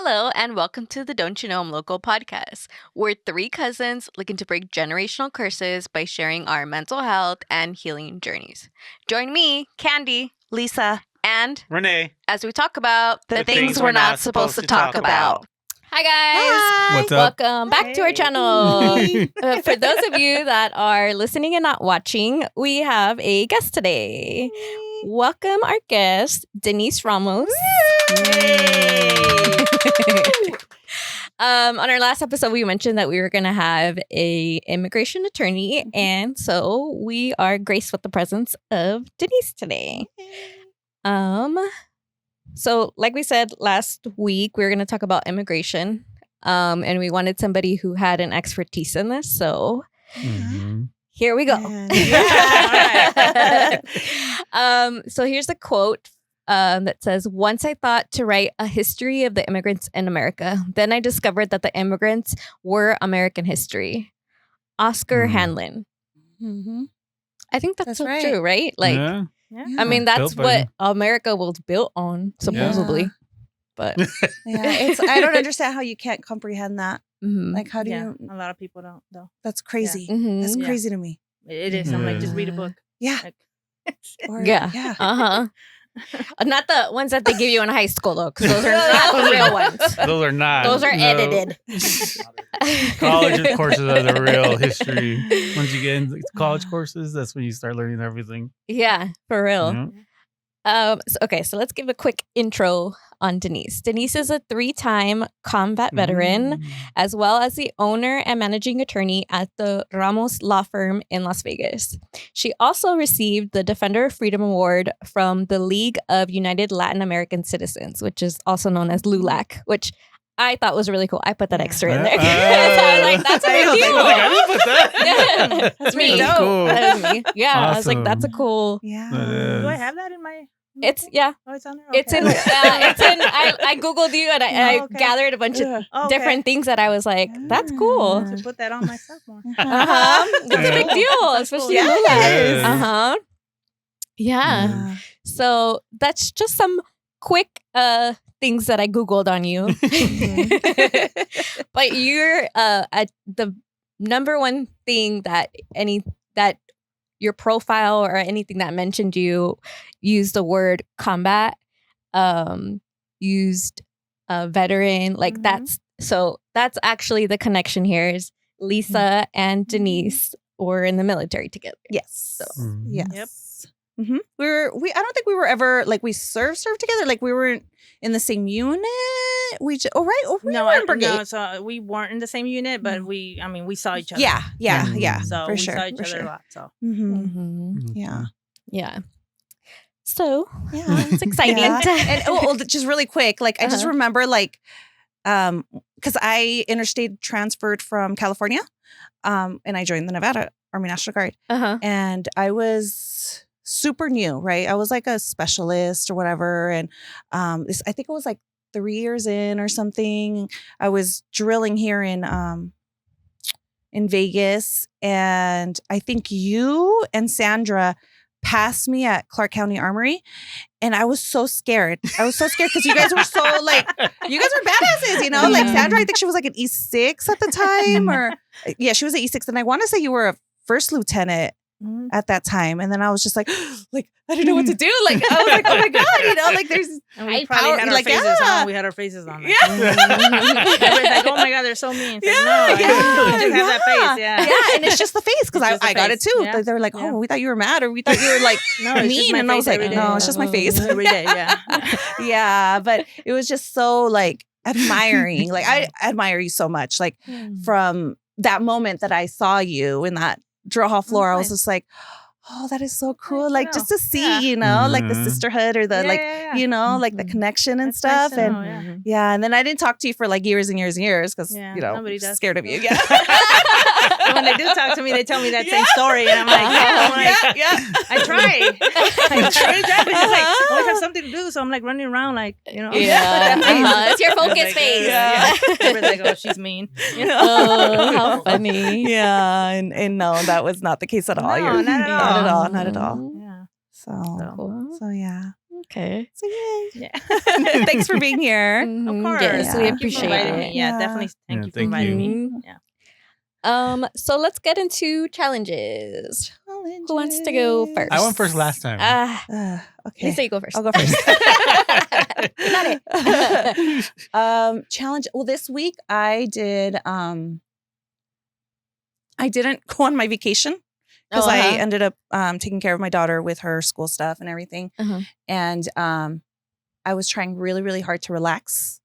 Hello, and welcome to the Don't You Know I'm Local podcast. We're three cousins looking to break generational curses by sharing our mental health and healing journeys. Join me, Candy, Lisa, and Rene, as we talk about the things we're not supposed to talk about. Hi, guys. Hi. What's up? Welcome back to our channel. For those of you that are listening and not watching, we have a guest today. Welcome our guest, Denisse Ramos. On our last episode, we mentioned that we were going to have a immigration attorney, and so we are graced with the presence of Denisse today. So like we said last week, we were going to talk about immigration, and we wanted somebody who had an expertise in this. So here we go. So here's a quote that says, "Once I thought to write a history of the immigrants in America. Then I discovered that the immigrants were American history." Oscar Hanlon. I think that's so right. true, right? Like, Yeah. I mean, that's Built by what him. America was built on, supposedly. Yeah. But I don't understand how you can't comprehend that. mhm. Like, how do you? A lot of people don't, though. That's crazy. Mhm. That's Yeah. crazy to me. It is. I'm like, just read a book. Yeah. Like, Or- Yeah. Yeah. Uh-huh. Not the ones that they give you in high school, though, because those are not the real ones. Those are not. Those are no. edited. College courses are the real history. Once you get into college courses, that's when you start learning everything. Yeah, for real. Yeah. So let's give a quick intro on Denisse. Denisse is a 3-time combat veteran, as well as the owner and managing attorney at the Ramos law firm in Las Vegas. She also received the Defender of Freedom Award from the League of United Latin American Citizens, which is also known as LULAC, which I thought was really cool. I put that extra in there. So I was like, that's a big deal. I didn't put that. Yeah, that's me. That's cool. That was me. Yeah, I was like, Awesome. that's a cool. Yeah. do I have that in my? It's yeah. Oh, it's on there. It's in. Okay. It's in. I googled you and I okay. gathered a bunch of Oh, okay. different things that I was like, that's cool. To put that on myself more. That's a big deal, especially Yeah, LULAC. it is. Yeah. Yeah. So that's just some quick things that I googled on you. But you're at the number one thing that your profile or anything that mentioned you used the word combat, used veteran, like that's actually the connection here is Lisa and Denisse were in the military together. Yes. So Yes. Yep. I don't think we were ever like we served together. Like we were in the same unit. We were in brigade. No, so we weren't in the same unit, but we saw each other. Yeah. So for we sure. saw each for other sure. a lot. So Yeah. Yeah. So Yeah. it's exciting. And just really quick, like I just remember like because I interstate transferred from California, and I joined the Nevada Army National Guard, and I was super new, right? I was like a specialist or whatever, and I think it was like 3 years in or something. I was drilling here in Vegas, and I think you and Sandra passed me at Clark County Armory, and I was so scared. Because you guys were so like, you guys were badasses, you know? Like Sandra, I think she was like an E6 at the time, or yeah, she was an E6, and I want to say you were a first lieutenant at that time, and then I was just like I didn't know what to do. Like I was like, oh my god, you know, like there's and we high probably power. had our Like faces yeah, on. We had our faces on. Like, yeah. Everybody's like, oh my god, they're so mean. It's like, no, Yeah, you just have that face. Yeah. and it's just the face because It's just the I got it face. too. Yeah. They were like, Yeah. oh, we thought you were mad, or we thought you were like No, it's just mean, my and I was face like, every day. no, it's just my face. Every day. Yeah. Yeah, but it was just so like admiring. Like I admire you so much. Like from that moment that I saw you in that drill hall floor, I was just like, oh, that is so cool. Like just to see, you know, like the sisterhood or the you know, like the connection and That's nice stuff. to And know, yeah, and then I didn't talk to you for like years and years and years because Yeah, you know, nobody does. scared of you. Yeah. So when they do talk to me, they tell me that same story, and I'm like, I try. I try. It's just like I always have something to do, so I'm like running around, like you know. It's your focus Like, face. Yeah. Everybody's like, oh, she's mean. You know. Oh, how funny. Yeah, and no, that was not the case at all. No, not at all. Not at all. Yeah. So Cool. yeah. Okay. So yay. Yeah. Thanks for being here. Of Mhm. course. Yes, we Yeah. Thank you for appreciate inviting it. me. Yeah, Yeah. definitely. Thank Yeah, you for thank inviting you. me. Yeah. So let's get into challenges. Who wants to go first? I went first last time. Okay. Lisa, you go first. I'll go first. Got it. Challenge. Well, this week I didn't go on my vacation because I ended up taking care of my daughter with her school stuff and everything. Uh-huh. And I was trying really, really hard to relax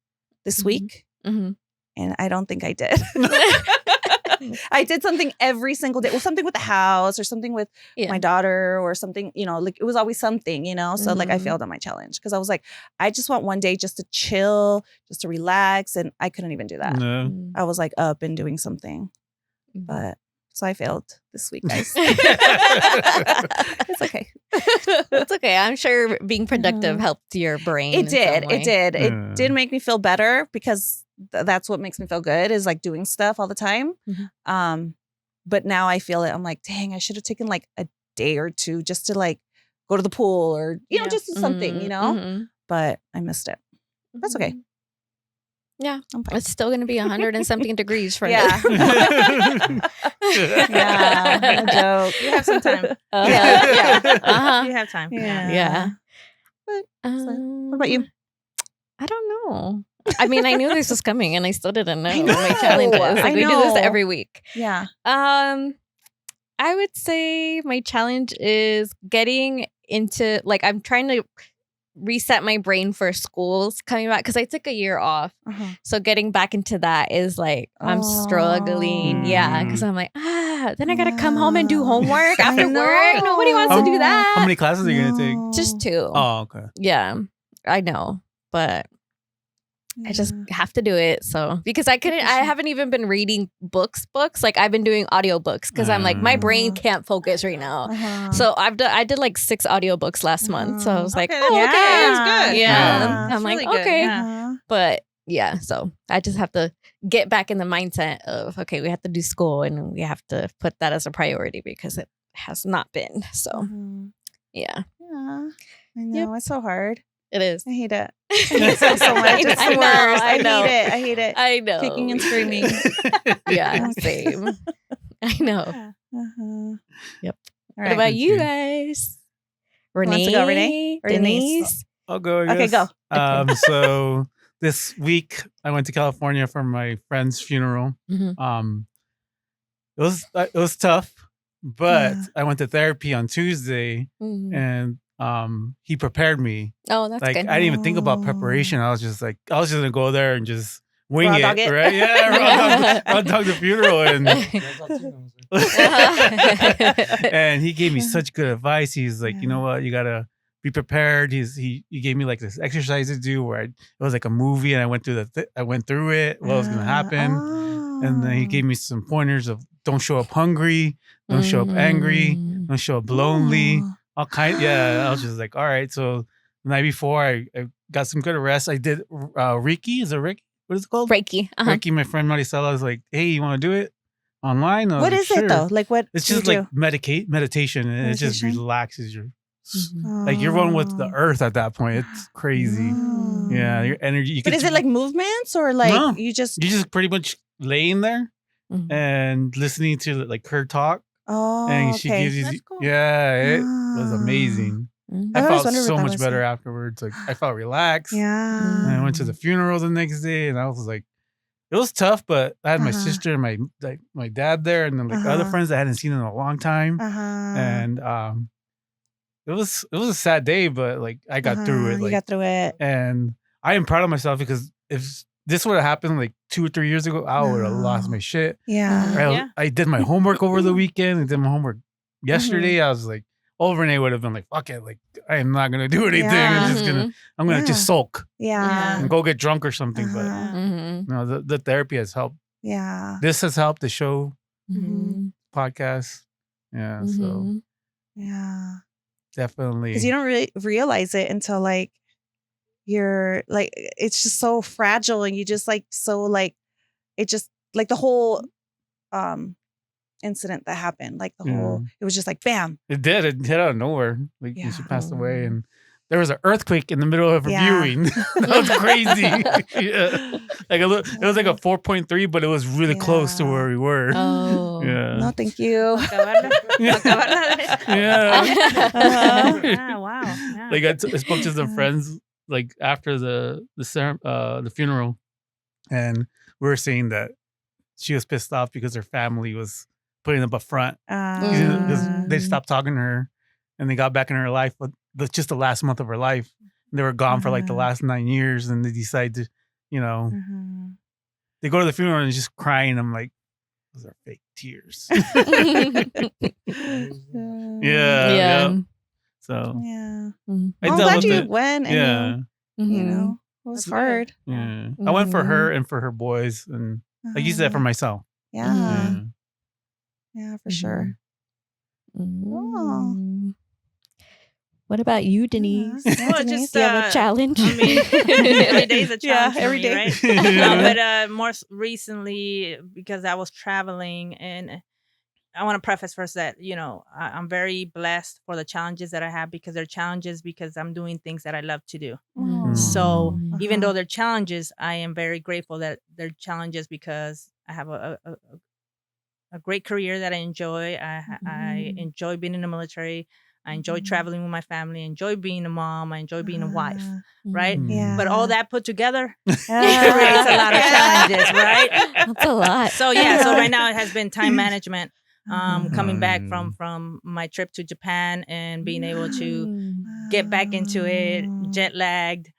this Mhm. week. Mhm. And I don't think I did. I did something every single day. Well, something with the house or something with my daughter or something, like it was always something, So like I Mhm. failed on my challenge because I was like, I just want one day just to chill, just to relax. And I couldn't even do that. No. Mm. I was like up and doing something. Mhm. But so I failed this week, guys. It's okay. It's okay. I'm sure being productive Mhm. helped your brain. It did. It did. Yeah. It did make me feel better because that's what makes me feel good is like doing stuff all the time. Mhm. But now I feel it. I'm like, dang, I should have taken like a day or two just to like go to the pool or, Yeah. just do something, Mhm. But I missed it. That's okay. Yeah. I'm fine. It's still going to be 100 and something degrees for Yeah. Yeah. No joke. You have some time. Yeah. Uh-huh. You have time. Yeah. Yeah. But, what about you? I don't know. I mean, I knew this was coming and I still didn't know, I my know. challenges. Like I we do this know. every week. Yeah. I would say my challenge is getting into I'm trying to reset my brain for schools coming back because I took a year off. Uh-huh. So getting back into that is I'm struggling. Oh. Yeah. Because I'm like, then I got to come home and do Yeah. homework I after work. know. Nobody wants to do that. How many classes are you going to take? Just 2. Oh, okay. Yeah. I know. But I just have to do it. So because I haven't even been reading books. Like I've been doing audiobooks because I'm like, my brain can't focus right now. Uh-huh. So I did like 6 audiobooks last month. So I was like, Okay, oh, that's- okay. that's good. Yeah. Yeah. I'm That's like, really good, okay. yeah. Uh-huh. But yeah, so I just have to get back in the mindset of, okay, we have to do school and we have to put that as a priority because it has not been. So Uh-huh. yeah, Yeah. I know. It's so hard. it is. I hate it. I hate school so much. It's I the know, worst. I know. I hate it. I know. Kicking and screaming. Yeah, Okay. same. I know. Uh-huh. Yep. All What right. about you Okay. guys? wants Renee? to go, Renee? Or Denise? I'll go. I Okay, guess. go. So this week I went to California for my friend's funeral. Mhm. It was tough, but Yeah. I went to therapy on Tuesday, Mhm. and he prepared me. Oh, that's Like good. I didn't even think about Oh. preparation. I was just gonna go there and just wing Raw it, dog it? right? Yeah, raw dog the funeral, and and he gave me such good advice. He's like, you know what, you gotta be prepared. He gave me like this exercise to do where it was like a movie, and I went through I went through it. What was gonna happen, and then he gave me some pointers of don't show up hungry, don't show up angry, Mm. don't show up lonely. Oh. All kind. Yeah, I was just like, all right. So the night before, I got some good rest. I did Reiki. Is it Reiki? What is it called? Reiki. Uh-huh. Reiki. My friend Maricela was like, hey, you want to do it online? I was What like, is it though? Like what? It's do you just like do? meditation, and it just Meditation? relaxes your. Mhm. Like you're one with the Oh. earth at that point. It's crazy. Oh. Yeah, your energy. You But could is it like movements or like No. you just? you just pretty much laying there Mhm. and listening to like her talk, Oh, and she okay. gives you. That's cool. Yeah, it was Ah. amazing. Mhm. I I always felt wondered what so that much was better like. afterwards. Like I felt relaxed. Yeah. And I went to the funeral the next day, and I was like, it was tough, but I had my Uh-huh. sister and my dad there, and then like other Uh-huh. friends that I hadn't seen in a long time, Uh-huh. and it was a sad day, but like I got through it. You Like, got through it. and I am proud of myself because if this would have happened like 2 or 3 years ago, I would have lost No. my shit. Yeah. Yeah. I did my homework over the weekend. I did my homework yesterday. Mm-hmm. I was like, Renee would have been like, fuck it. Like, I am not going to do anything. Yeah. I'm just going to, I'm going to just Yeah. sulk Yeah. and go get drunk or something. Uh-huh. Mhm. But no, the therapy has helped. Yeah. This has helped the show Mhm. podcast. Yeah. So Mhm. Yeah. definitely. Because you don't really realize it until like you're like it's just so fragile and you just like so like it just like the whole incident that happened like the whole it was just like bam. It did. It hit out of nowhere. Like Yeah. she passed away, and there was an earthquake in the middle of a viewing. That was crazy. Yeah. Like it was like a 4.3, but it was really close to where we were. Oh. Yeah. No, thank you. Yeah, wow. Yeah. Like I spoke to some friends like after the funeral, and we were saying that she was pissed off because her family was putting up a front because they stopped talking to her, and they got back in her life, but just the last month of her life. They were gone for like the last 9 years, and they decide to, they go to the funeral and just crying. I'm like, those are fake tears. Yeah. So yeah. Mm. I'm glad you went. And yeah. it was hard. Yeah. I went for her and for her boys, and like you said, for myself. Yeah. Yeah, for sure. Oh. What about you, Denise? Well, just Do you have a challenge? I mean, every day is a challenge. every for me, day. right? But more recently, because I was traveling, and I want to preface first that I'm very blessed for the challenges that I have, because they're challenges because I'm doing things that I love to do. So even though they're challenges, I am very grateful that they're challenges because I have a great career that I enjoy. I enjoy being in the military. I enjoy traveling with my family. I enjoy being a mom. I enjoy being a wife, right? Yeah. But all that put together creates a lot of challenges, right? That's a lot. So so right now it has been time management. Coming back from my trip to Japan and being able to get back into it, jet lagged,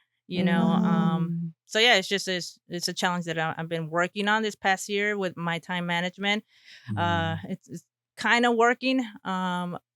So yeah, it's a challenge that I've been working on this past year with my time management. It's kind of working.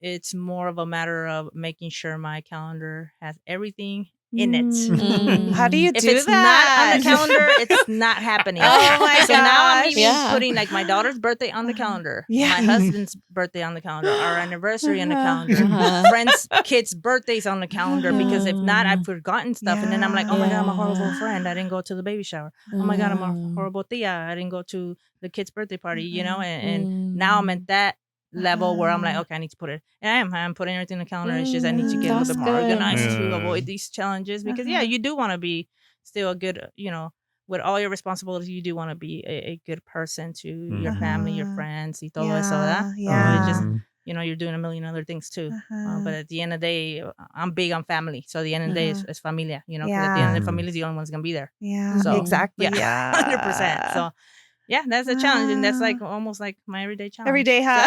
It's more of a matter of making sure my calendar has everything in it. How do you If do it's that? not on the calendar, it's not happening. Oh my So now I'm gosh. even putting like my daughter's birthday on the calendar, Yeah. my husband's birthday on the calendar, our anniversary on the calendar, friends' kids' birthdays on the calendar. Because if not, I've forgotten stuff, and then I'm like, oh my god, I'm a horrible friend. I didn't go to the baby shower. Oh my god, I'm a horrible tia. I didn't go to the kid's birthday party. And now I'm at that level where I'm like, okay, I need to put it. And I'm putting everything in the calendar. It's just I need to get a little bit more organized to avoid these challenges, because you do want to be still a good, with all your responsibilities, you do want to be a good person to your family, your friends, y todo eso, ¿verdad? It's just, you're doing a million other things too. But at the end of the day, I'm big on family. So at the end of the day, it's familia, 'cause at the end of the family is the only one's going to be there. Yeah, So, exactly. Yeah, 100%. So yeah, that's a challenge, and that's like almost like my everyday challenge. Every day, huh?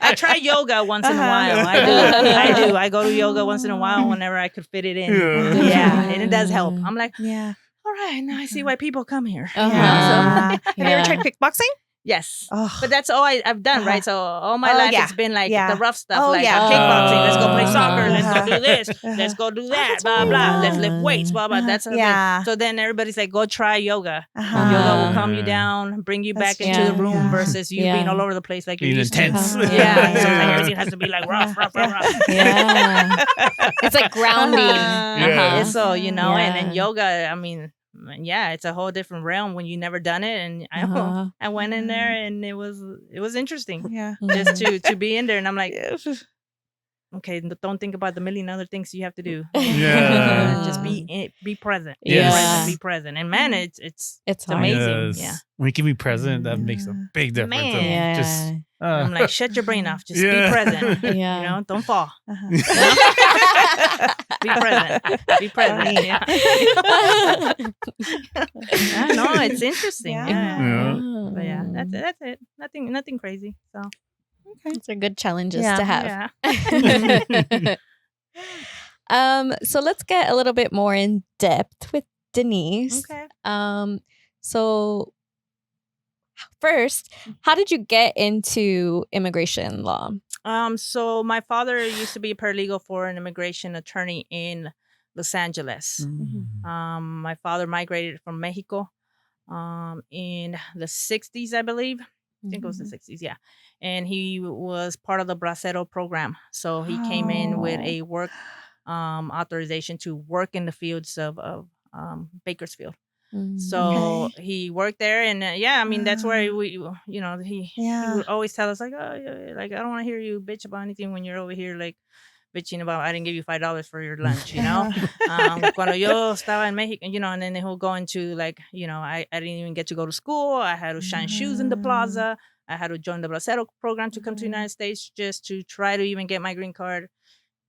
I try yoga once in a while. I do. I go to yoga once in a while whenever I could fit it in. Yeah, and it does help. I'm like, all right, now I see why people come here. Have you ever tried kickboxing? Yes. Oh. But that's all I've done, right? So all my life it's been like the rough stuff, like kickboxing. Let's go play soccer. Let's go do this. Let's go do that. Blah, blah. Let's lift weights. Blah, blah. That's so then everybody's like, go try yoga. Yoga will calm you down, bring you back into the room versus you being all over the place like you're used intense. to. Yeah. So like everything has to be like rough. Yeah. It's like grounding. So, and then yoga, I mean, it's a whole different realm when you never done it, and I went in there and it was interesting, just to be in there, and I'm like, okay, don't think about the million other things you have to do. Just be present. Be present, and man, it's amazing. Yes. When you can be present, that makes a big difference. Man. Just, I'm like, shut your brain off. Just be present. Don't fall. Be present. Be present. Yeah. No, it's interesting. But that's it. Nothing crazy. So those are good challenges to have. So let's get a little bit more in depth with Denisse. Okay. So first, how did you get into immigration law? So my father used to be a paralegal for an immigration attorney in Los Angeles. My father migrated from Mexico in the 60s, I believe. I think it was the 60s, yeah. And he was part of the Bracero program. So he came in with a work authorization to work in the fields of Bakersfield. So he worked there, and I mean that's where he would always tell us like, oh, like I don't want to hear you bitch about anything when you're over here like bitching about I didn't give you $5 for your lunch, you know. Cuando yo estaba en Mexico, you know, and then he'll go into like, you know, I didn't even get to go to school. I had to shine shoes in the plaza. I had to join the Bracero program to come to the United States just to try to even get my green card.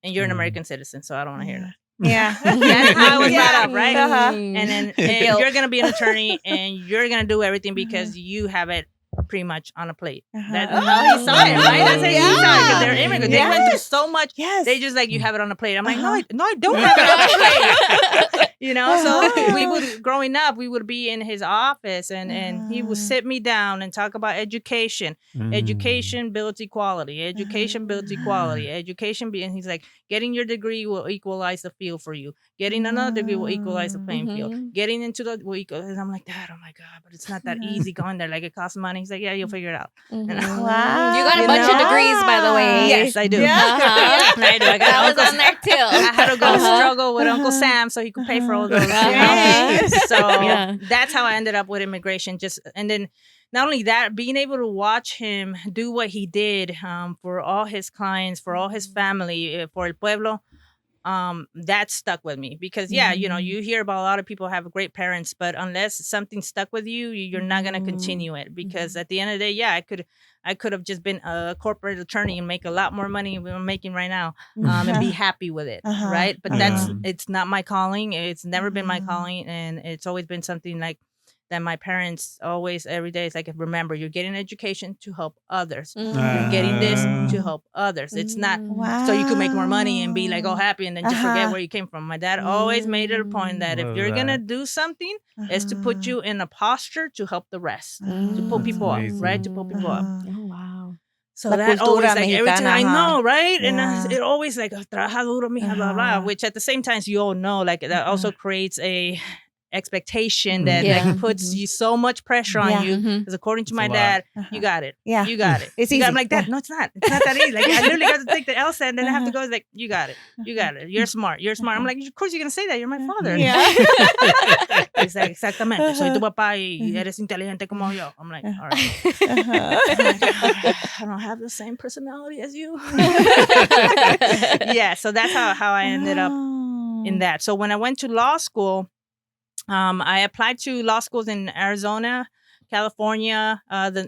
And you're an American citizen, so I don't want to hear that. Yeah. That's how I was brought up, right? Uh-huh. And then you're going to be an attorney and you're going to do everything because you have it pretty much on a plate. That's how he saw it, right? That's how he saw it because they're immigrants. They went through so much. Yes. They just like, you have it on a plate. I'm like, no, I don't have it on a plate. You know, so we would, growing up, we would be in his office and he would sit me down and talk about education. Education builds equality. Education builds equality. Education, and he's like, getting your degree will equalize the field for you. Getting another degree will equalize the playing field. Getting into the will equal. And I'm like, Dad, oh my God, but it's not that easy going there. Like, it costs money. He's like, yeah, you'll figure it out. Wow. You got a bunch of degrees, by the way. Yes, I do. Yeah. I do. I got That Uncle was on there too. I had to go struggle with Uncle Sam so he could pay for all those. Yes. So Yeah. that's how I ended up with immigration. And then not only that, being able to watch him do what he did for all his clients, for all his family, for El Pueblo, that stuck with me because you know, you hear about a lot of people have great parents, but unless something stuck with you, you're not going to continue it because at the end of the day, I could have just been a corporate attorney and make a lot more money than I'm making right now, and be happy with it, right? But it's not my calling. It's never been my calling, and it's always been something like that my parents always, every day, it's like, remember, you're getting education to help others. You're getting this to help others. It's not so you could make more money and be like, oh, happy, and then just forget where you came from. My dad always made it a point that if you're going to do something, it's to put you in a posture to help the rest, to pull people up, right? To pull people up. Oh, wow. So La that cultura always, like, every time, I mexicana, know, right? Yeah. And it always like, trabaja duro, mija, blah, blah, which at the same time, you all know, like, that also creates a expectation that like puts you so much pressure on you because according to my dad, you got it. Yeah. You got it. It's You got- easy. I'm like, Dad, no, it's not. It's not that easy. Like, I literally got to take the LSAT and then I have to go. It's like, you got it. You got it. You're smart. You're smart. I'm like, of course you're gonna say that. You're my father. Yeah. He's like, exactamente. Soy tu papá y eres inteligente como yo. I'm like, all right. I don't have the same personality as you. Yeah. So that's how I ended up in that. So when I went to law school, I applied to law schools in Arizona, California,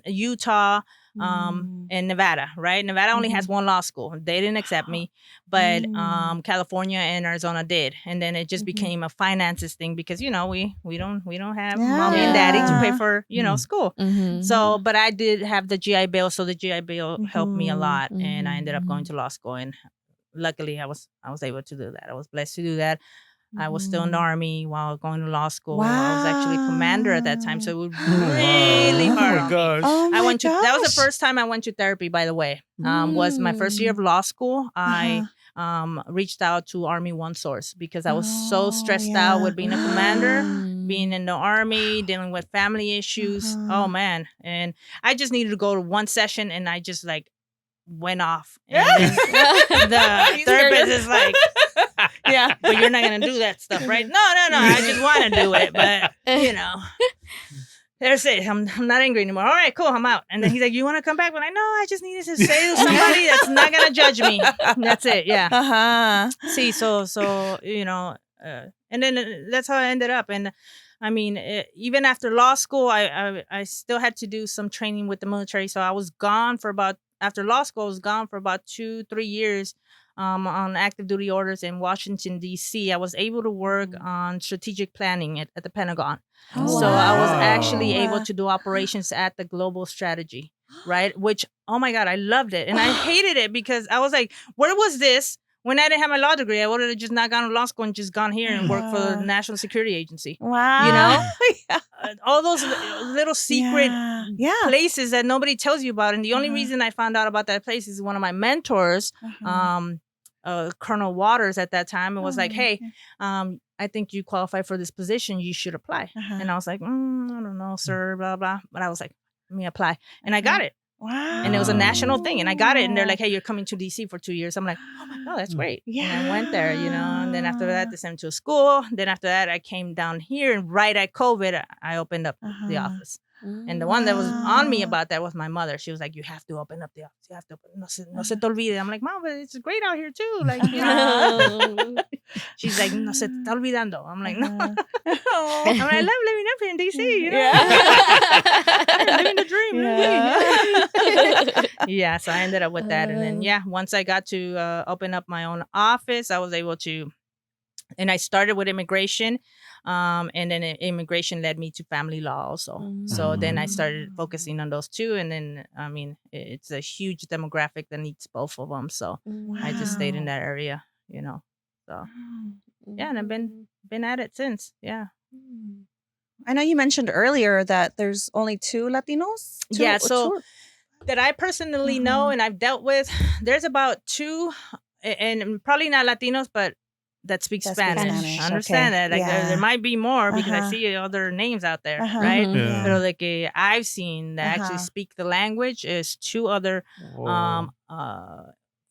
Utah, and Nevada, right? Nevada only has one law school. They didn't accept me, but California and Arizona did. And then it just became a finances thing because, you know, we don't have mommy and daddy to pay for, you know, school. So, but I did have the GI Bill. So the GI Bill helped me a lot. And I ended up going to law school. And luckily I was able to do that. I was blessed to do that. I was still in the Army while going to law school. Wow. I was actually commander at that time, so it was really Oh hard my on me. gosh. Oh my I went to that was gosh. the first time I went to therapy, by the way. Was my first year of law school. I reached out to Army One Source because I was so stressed out with being a commander, being in the Army, dealing with family issues. Oh man. And I just needed to go to one session and I just like went off. And then the therapist is like, yeah, but you're not gonna do that stuff, right? No. I just want to do it, but you know, there's it. I'm not angry anymore. All right, cool. I'm out. And then he's like, "You want to come back?" But I know I just needed to say to somebody that's not gonna judge me. That's it. Yeah. See, so you know, and then that's how I ended up. And I mean, even after law school, I still had to do some training with the military. So I was gone for about after law school. I was gone for about 2-3 years. On active duty orders in Washington, D.C. I was able to work on strategic planning at the Pentagon. So I was actually able to do operations at the global strategy, right? Which, oh my God, I loved it. And I hated it because I was like, where was this? When I didn't have my law degree, I would have just not gone to law school and just gone here and worked for the National Security Agency. Wow. You know? All those little secret places that nobody tells you about. And the only reason I found out about that place is one of my mentors, Colonel Waters at that time, and was like, hey, I think you qualify for this position. You should apply. And I was like, I don't know, sir, blah, blah. But I was like, let me apply. And I got it. Wow. And it was a national thing. And I got it. And they're like, hey, you're coming to DC for 2 years. I'm like, oh my God, that's great. Yeah. And I went there, you know. And then after that, they sent me to a school. Then after that, I came down here. And right at COVID, I opened up the office. And the one that was on me about that was my mother. She was like, "You have to open up the office. You have to open. No se te olvide." I'm like, "Mom, but it's great out here too." Like, you know. She's like, "No se te está olvidando." I'm like, "No." I'm like, "I love living up here in DC. You know, living the dream." Yeah. So I ended up with that, and then once I got to open up my own office, I was able to. And I started with immigration, and then immigration led me to family law also. So then I started focusing on those two, and then I mean it's a huge demographic that needs both of them. So I just stayed in that area, you know. So yeah, and I've been at it since. Yeah. I know you mentioned earlier that there's only 2 Latinos. That I personally know and I've dealt with, there's about 2, and probably not Latinos, but that speak Spanish. I understand that. Like there might be more because I see other names out there, right? Yeah. But like I've seen that actually speak the language is 2 other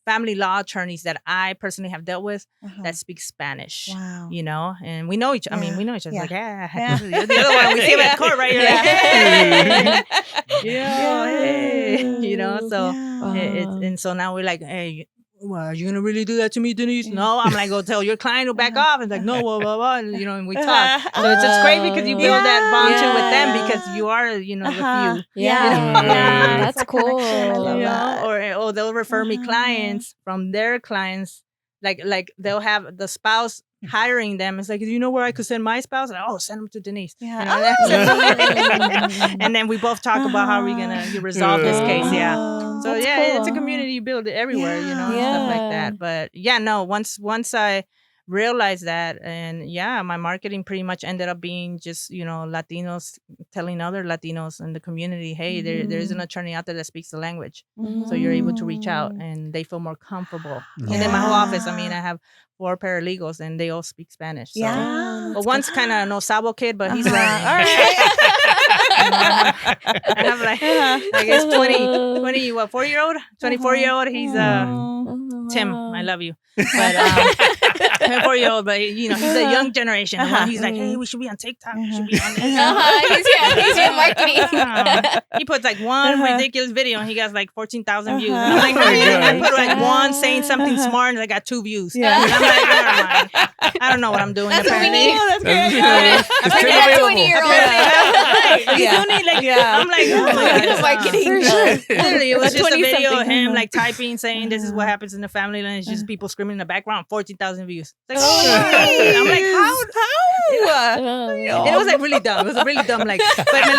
family law attorneys that I personally have dealt with that speak Spanish. Wow. You know, and we know each. I mean, we know each other. Like, you're the other one. We see him at court, right? You're like, hey, you know. So and so now we're like, hey. Well, are you gonna really do that to me, Denisse? No, I'm like, go tell your client to back off. And like, no, blah blah blah. And, you know, and we talk. So it's great because you build that bond too with them because you are, you know, the few. That's cool. I love that. Or they'll refer me clients from their clients. Like they'll have the spouse hiring them. It's like, do you know where I could send my spouse? Like, send them to Denisse. Yeah. You know, and then we both talk about how we're gonna resolve this case. Yeah. So cool. It's a community you build everywhere, you know, and stuff like that. But once I realized that, and my marketing pretty much ended up being just, you know, Latinos telling other Latinos in the community, hey, there's an attorney out there that speaks the language. So you're able to reach out and they feel more comfortable. And then my whole office, I mean, I have 4 paralegals and they all speak Spanish. So. But one's kind of no sabo kid, but he's learning. All right. I have like, I guess 4-year-old? 24-year-old. He's Tim, I love you. But 4-year-old, but you know, he's a young generation. The one he's like, hey, we should be on TikTok. We should be on this. He's your marketing. He puts like one ridiculous video and he got like 14,000 views. And I'm like, I put like one saying something smart and I got 2 views. And I'm like, never mind. I don't know what I'm doing. That's apparently. what we need. It's still available. 20-year-old. I'm like, oh my God. Marketing. Literally, it was just a video of him like typing, saying this is what happens in the family, and it's just people screaming in the background. 14,000 views. Like, I'm like, how? It was like really dumb. It was really dumb. Like, but me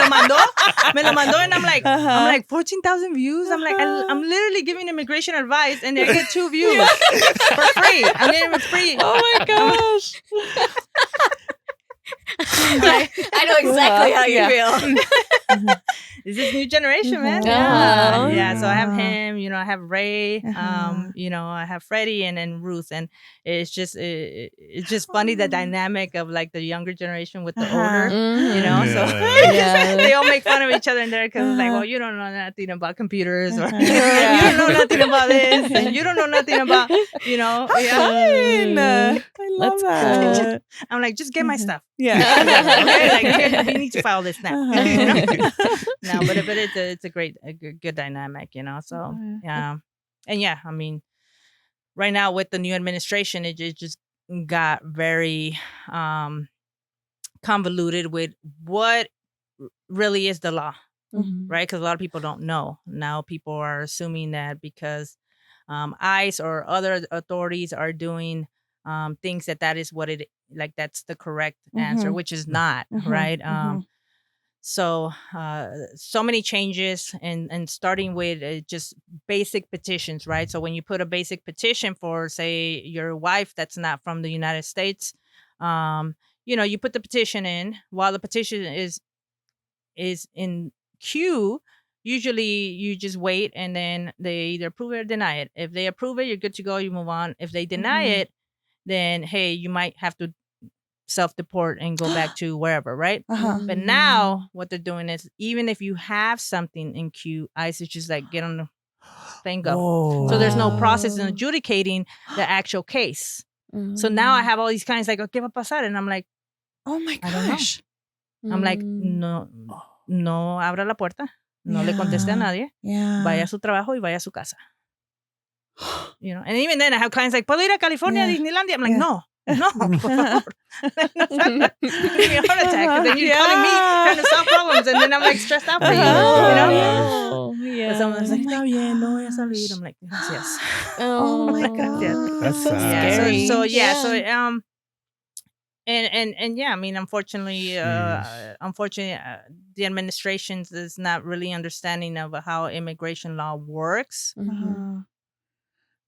lo mandó, and I'm like, 14,000 views. I'm like, I'm literally giving immigration advice, and I get 2 views for free. I mean, it was free. Oh my gosh. I know exactly how you feel. It's this new generation, man. Yeah. So I have him, you know, I have Ray, you know, I have Freddie and then Ruth. And it's just funny the dynamic of like the younger generation with the older, you know. So they all make fun of each other in there because it's like, well, you don't know nothing about computers or you don't know nothing about this and you don't know nothing about, you know. I love that. I'm like, just get my stuff. Yeah. Okay? Like, you need to file this now. You know? No, but it's a good dynamic, you know. So and I mean, right now with the new administration, it just got very convoluted with what really is the law, right? Because a lot of people don't know. Now people are assuming that because ICE or other authorities are doing things that is what it like that's the correct answer, which is not, right? So many changes and starting with just basic petitions, right? So when you put a basic petition for, say, your wife that's not from the United States, you know, you put the petition in. While the petition is in queue, usually you just wait and then they either approve it or deny it. If they approve it, you're good to go. You move on. If they deny it, then, hey, you might have to self-deport and go back to wherever, right? But now what they're doing is, even if you have something in queue, ICE is just like, get on the thing, go. Whoa. So there's no process in adjudicating the actual case. So now I have all these clients like, ¿qué va a pasar? And I'm like, oh my gosh. I'm like, no, no abra la puerta, no le conteste a nadie, vaya a su trabajo y vaya a su casa. You know, and even then I have clients like, ¿puedo ir a California, Disneylandia? I'm like, no, por favor. Give me a heart attack. And then you're calling me trying to solve problems, and then I'm like stressed out for you. You know? Yeah. But someone's like, está bien, no voy a salir. I'm like, gracias. Oh my God. That's so sad. scary. So and yeah, I mean, unfortunately, the administration is not really understanding of how immigration law works. Uh-huh.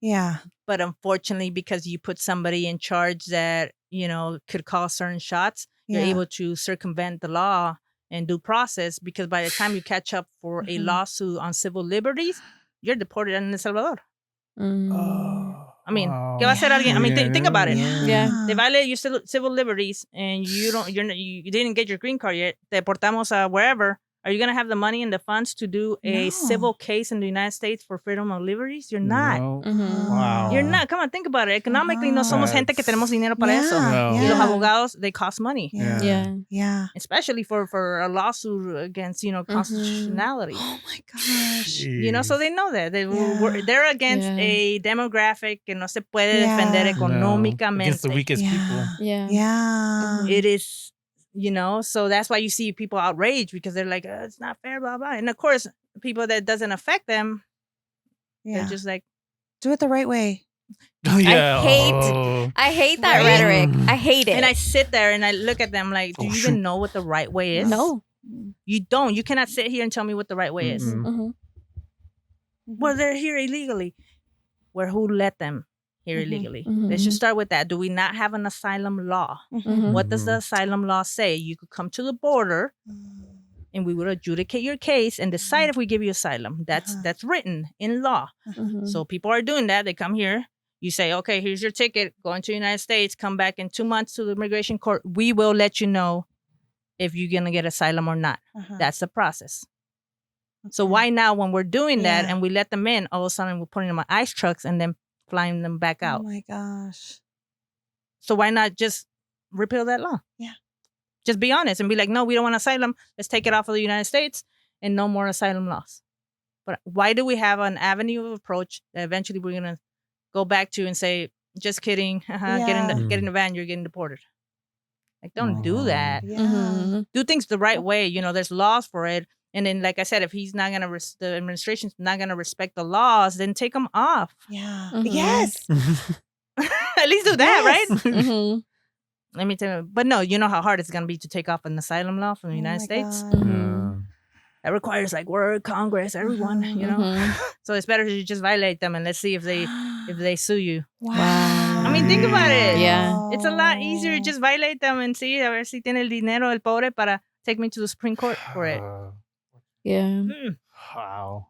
Yeah. But unfortunately, because you put somebody in charge that, you know, could call certain shots, you're able to circumvent the law and due process, because by the time you catch up for a lawsuit on civil liberties, you're deported in El Salvador. I mean, ¿qué va a hacer alguien? I mean, think about it. Yeah. They violate your civil liberties, and you didn't get your green card yet. Te deportamos wherever. Are you gonna have the money and the funds to do a civil case in the United States for freedom of liberties? You're not. No. Mm-hmm. Wow. You're not. Come on, think about it. Economically, no somos gente que tenemos dinero para eso. No. Y los abogados, they cost money. Yeah. Especially for a lawsuit against, you know, constitutionality. Oh my gosh. You know, so they know that. They're against a demographic que no se puede defender No. económicamente. Against the weakest people. Yeah. It is, you know, so that's why you see people outraged, because they're like, it's not fair, blah, blah. And of course, people that doesn't affect them, they're just like, do it the right way. Oh, yeah. I hate that rhetoric. I hate it. and I sit there and I look at them like, do you even know what the right way is? No. You don't. You cannot sit here and tell me what the right way is. Mm-hmm. Well, they're here illegally. Where who let them here illegally? Mhm. Let's just start with that. Do we not have an asylum law? Mm-hmm. What does the asylum law say? You could come to the border and we would adjudicate your case and decide if we give you asylum. That's written in law. Mm-hmm. So people are doing that. They come here. You say, okay, here's your ticket. Go into the United States. Come back in 2 months to the immigration court. We will let you know if you're going to get asylum or not. That's the process. So why now, when we're doing that and we let them in, all of a sudden we're putting them on ice trucks and then flying them back out? Oh my gosh. So why not just repeal that law? Yeah. Just be honest and be like, no, we don't want asylum. Let's take it off of the United States and no more asylum laws. But why do we have an avenue of approach that eventually we're going to go back to and say, just kidding, get in the van, you're getting deported? Like, don't do that. Mm-hmm. Do things the right way. You know, there's laws for it. And then, like I said, if he's not going to, the administration's not going to respect the laws, then take them off. Yeah. Mhm. Yes. At least do that, right? Mm-hmm. Let me tell you. But no, you know how hard it's going to be to take off an asylum law from the United States? Mm-hmm. That requires like work, Congress, everyone, you know? Mm-hmm. So it's better to just violate them and let's see if they sue you. Wow. I mean, think about it. Yeah. It's a lot easier to just violate them and see a ver si tiene el dinero el pobre para take me to the Supreme Court for it. Yeah. Wow.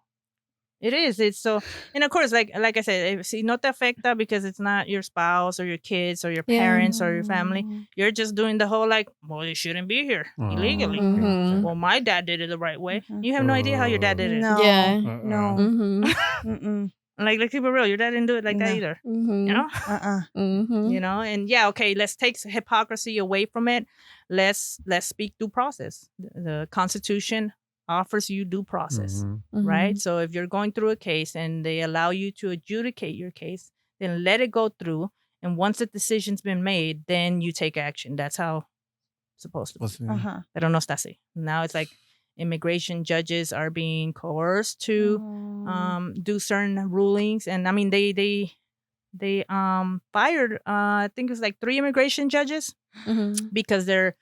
It is. It's so, and of course, like I said, if no te afecta because it's not your spouse or your kids or your parents or your family. You're just doing the whole like, well, they shouldn't be here illegally. Mhm. Well, my dad did it the right way. You have no idea how your dad did it. No. Yeah. No. Mm-hmm. Mm-mm. Like, let's keep it real. Your dad didn't do it like that either. Mm-hmm. You know? Mm-hmm. You know? And yeah, okay, let's take hypocrisy away from it. Let's speak due process. The Constitution offers you due process, Mm-hmm. right? So if you're going through a case and they allow you to adjudicate your case, then let it go through. And once the decision's been made, then you take action. That's how it's supposed to be. Pero no está así. Now it's like immigration judges are being coerced to do certain rulings. And I mean, they fired, I think it was like 3 immigration judges Mm-hmm. because their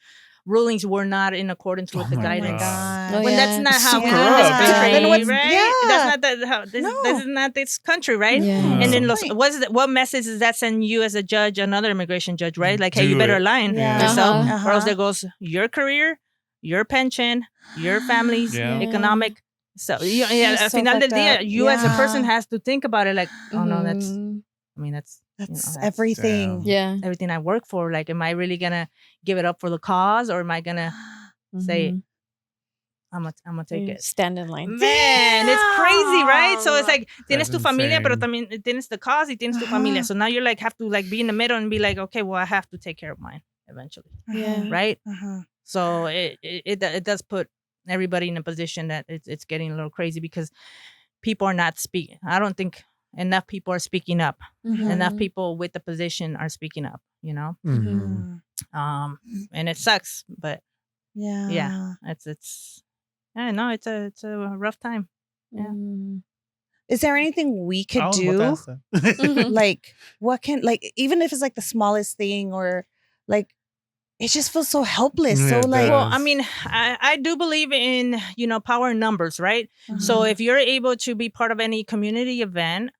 rulings were not in accordance with the my guidance. God. Oh, When yeah. that's not how we So live in this corrupt. country, Then what's- right? yeah. That's not how this is not this country, right? Yeah. And then Right. what message does that send you as a judge, another immigration judge, right? Like, hey, Do you better it. align Yeah. yourself, Uh-huh. or else there goes your career, your pension, your family's Yeah. economic. So yeah, That's al so final del fucked día, up. you as a Yeah. person has to think about it like, oh no, that's. Mhm. I mean, that's everything. Damn. Yeah. everything I work for. Like, am I really gonna give it up for the cause, or am I gonna say, Mhm. I'm gonna take it? Stand in line. Man, it's crazy, right? So it's like tienes That's tu familia, pero insane. también tienes the cause y tienes tu familia. So now you're like have to like be in the middle and be like, okay, well, I have to take care of mine eventually, Yeah. right? Uh-huh. So it does put everybody in a position that it's getting a little crazy because people are not speaking. I don't think enough people are speaking up. Mhm. Enough people with the position are speaking up, you know? Mhm. And it sucks, but Yeah. yeah, it's I know it's a rough time. Yeah. Mm. Is there anything we could I was do? about to ask that. Mhm. Like, what can, like, even if it's like the smallest thing, or like, it just feels so helpless. Yeah, So it like, Well, does. I mean, I do believe in, power in numbers, right? So Mhm. if you're able to be part of any community event,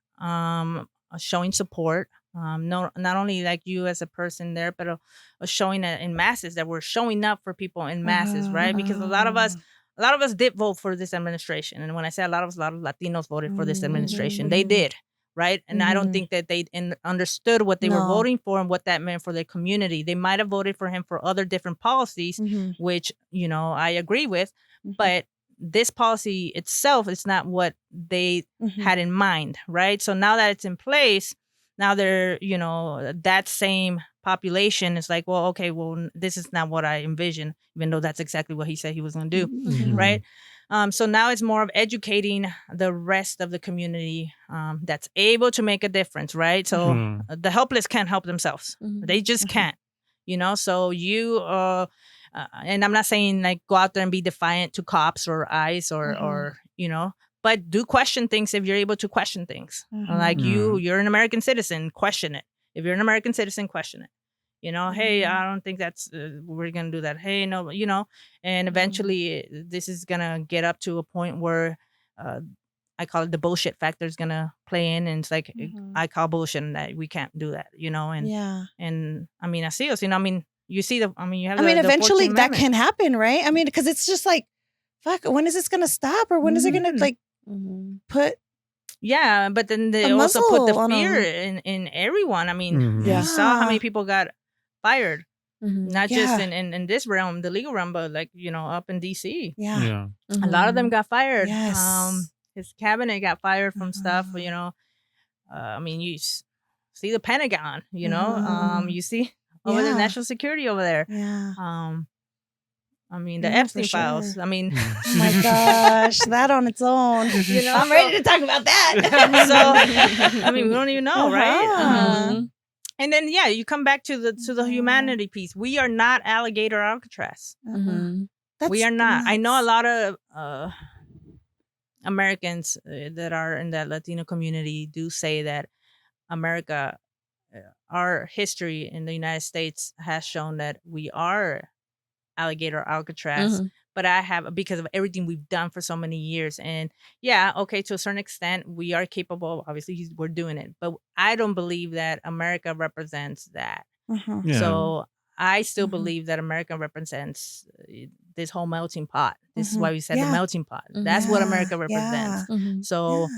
showing support, no, not only like you as a person there, but showing it in masses that we're showing up for people in masses, right? Because a lot of us did vote for this administration, and when I say a lot of Latinos voted for this administration, they did, right? And I don't Mhm. think that they understood what they were No. voting for and what that meant for their community. They might have voted for him for other different policies, Mhm. which I agree with, Mhm. but this policy itself is not what they Mhm. had in mind, right? So now that it's in place, now they're, that same population is like, well, okay, well, this is not what I envisioned, even though that's exactly what he said he was going to do, Mhm. right? So now it's more of educating the rest of the community that's able to make a difference, right? So Mhm. the helpless can't help themselves. Mhm. They just can't, so you, and I'm not saying like go out there and be defiant to cops or ICE or but do question things if you're able to question things. Like you're an American citizen, question it. If you're an American citizen, question it. Hey, I don't think that's we're gonna do that. Hey, no, and eventually this is gonna get up to a point where I call it the bullshit factor is gonna play in, and it's like I call bullshit and that we can't do that, and Yeah. and I mean I see us, I mean you see you have I mean, the eventually 14th that Amendment. can happen, right? I mean, because it's just like, fuck, when is this gonna stop, or when is it gonna like Mhm. put? Yeah, but then they A also put the muzzle on fear 'em. in everyone. I mean, Mhm. Yeah. you saw how many people got fired, Mhm. not just Yeah. in this realm, the legal realm, but like up in DC. Yeah. Yeah. A lot of them got fired. Yes. His cabinet got fired from stuff. Uh-huh. I mean, see the Pentagon. Uh-huh. You see over the Yeah. national security over there. Yeah. I mean, the Yeah, for Epstein files. sure. I mean, Oh my gosh, that on its own. I'm ready to talk about that. So, I mean, we don't even know, right? Uh-huh. Mhm. And then you come back to the humanity piece. We are not alligator Alcatraz. Mhm. We are not. I know a nuts. lot of Americans that are in that Latino community do say that America, our history in the United States has shown that we are alligator Alcatraz. Mhm. But I have, because of everything we've done for so many years. And yeah, okay, to a certain extent, we are capable. Obviously, we're doing it. But I don't believe that America represents that. Uh-huh. Yeah. So I still Mhm. believe that America represents this whole melting pot. This is Mhm. why we said Yeah. the melting pot. That's what Yeah, America represents. Mhm. So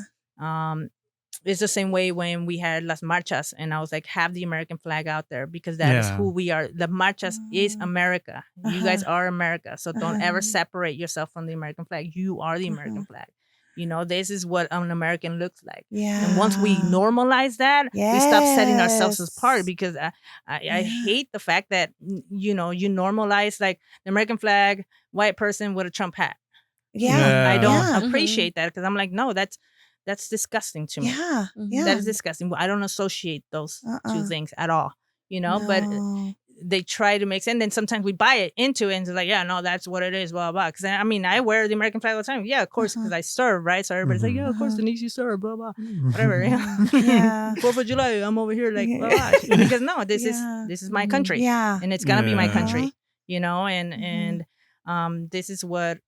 it's the same way when we had las marchas, and I was like, have the American flag out there, because that is Yeah. who we are. The marchas is America. You guys Uh-huh. are America. So don't Uh-huh. ever separate yourself from the American flag. You are the American Uh-huh. flag. This is what an American looks like. Yeah. And once we normalize that, we stop setting ourselves apart, Yes. because I Yeah. hate the fact that, you normalize like the American flag, white person with a Trump hat. Yeah. I don't Yeah. appreciate that, because I'm like, no, that's disgusting to me. Yeah. Mhm. Yeah. That is disgusting. I don't associate those two things at all, but No. they try to make sense. And then sometimes we buy it into it, and it's like, yeah, no, that's what it is, blah, blah. Because I mean, I wear the American flag all the time. Yeah, of course, because I serve, right? So everybody's like, yeah, of course, Denisse, you serve, blah, blah, whatever. Yeah. 4th of July, I'm over here like, blah, Yeah. blah. Because no, this Yeah. is my country. Yeah. And it's gonna be my Yeah. country, Uh-huh. and this is what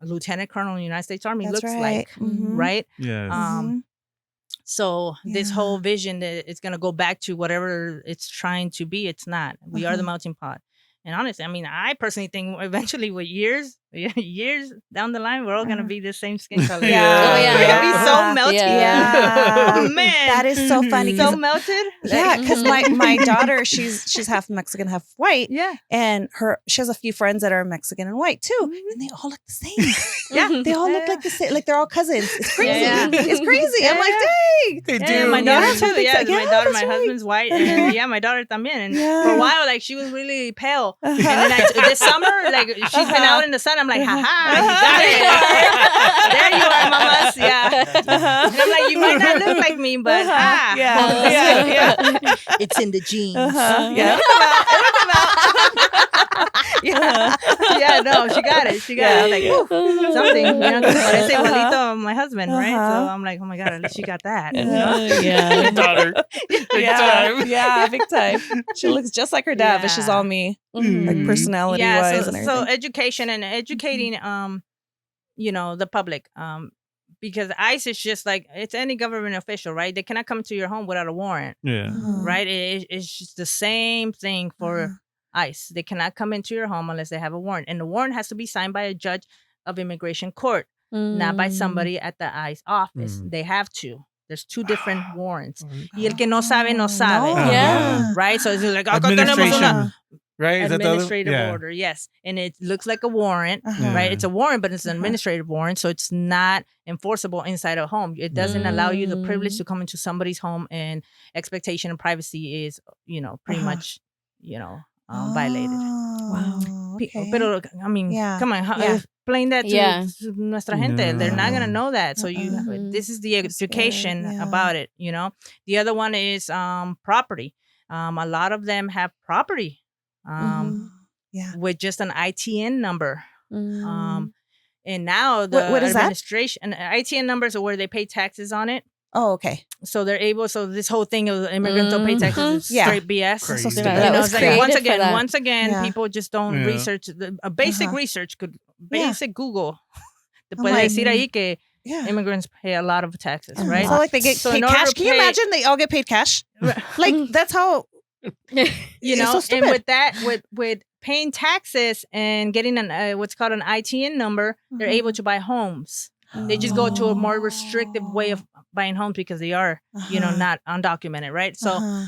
a lieutenant colonel in the United States Army That's looks right. like, Mhm. right? Yes. Mhm. So this Yeah. whole vision that it's going to go back to whatever it's trying to be, it's not. We are the melting pot. And honestly, I mean, I personally think eventually with years down the line, we're all going to be the same skin color. Yeah. Oh, yeah. We're going to be so Yeah. melty. Yeah. Oh, man. That is so funny. So 'cause- melted. yeah, because Mhm. my daughter, she's half Mexican, half white. Yeah. And she has a few friends that are Mexican and white too. Mhm. And they all look the same. Yeah. They all Yeah, look like the same, like they're all cousins. It's crazy. Yeah. It's crazy. Yeah, I'm like, yeah. dang. They Yeah, do. my daughter Yeah. too. Yeah, Yeah, my daughter, that's my right. husband's white, Uh-huh. and yeah, my daughter también. And Yeah. for a while, like she was really pale, and then this summer, like she's been out in the sun. I'm like, haha, you got it. There you are, mamas. Yeah. And I'm like, you might not look like me, but Yeah. it's in the genes. Yeah. Yeah, no, she got it. She got it. I was like, "Ooh, something, you know, parece igualito my husband, right? So I'm like, oh my God, at least she got that. You know? Yeah. Daughter. Yeah, big time. She looks just like her dad, but she's all me, like personality wise and so everything. education and educating, you know, the public, because ICE is just like it's any government official, right? They cannot come to your home without a warrant, Yeah. right? It's just the same thing for ICE. They cannot come into your home unless they have a warrant, and the warrant has to be signed by a judge of immigration court, not by somebody at the ICE office. They have to. There's two different warrants. Y el que no sabe, no sabe. Yeah. Right? So it's like, Administration. Right? Is that the other- administrative yeah. order, yes. And it looks like a warrant, right? It's a warrant, but it's an administrative warrant, so it's not enforceable inside a home. It doesn't allow you the privilege to come into somebody's home, and expectation of privacy is, you know, pretty much, you know, violated. Wow. Okay. Pero, I mean, come on, explain that to nuestra gente. They're not gonna know that. So this is the education about it. You know, the other one is property. A lot of them have property, with just an ITN number. And now the what is that? administration, ITN numbers are where they pay taxes on it. Oh, okay. So they're able. So this whole thing of immigrants don't pay taxes is straight BS. Crazy. So stupid. That You know, was it's like created once again, people just don't research. A basic research basic Google. Te puede decir ahí que immigrants pay a lot of taxes, right? So like they get So paid in order cash. to Can you pay- imagine they all get paid cash? Like that's how You It's know, so and stupid. with that, with paying taxes and getting an what's called an ITN number, they're able to buy homes. They just go to a more restrictive way of buying homes because they are, you know, not undocumented, right? So,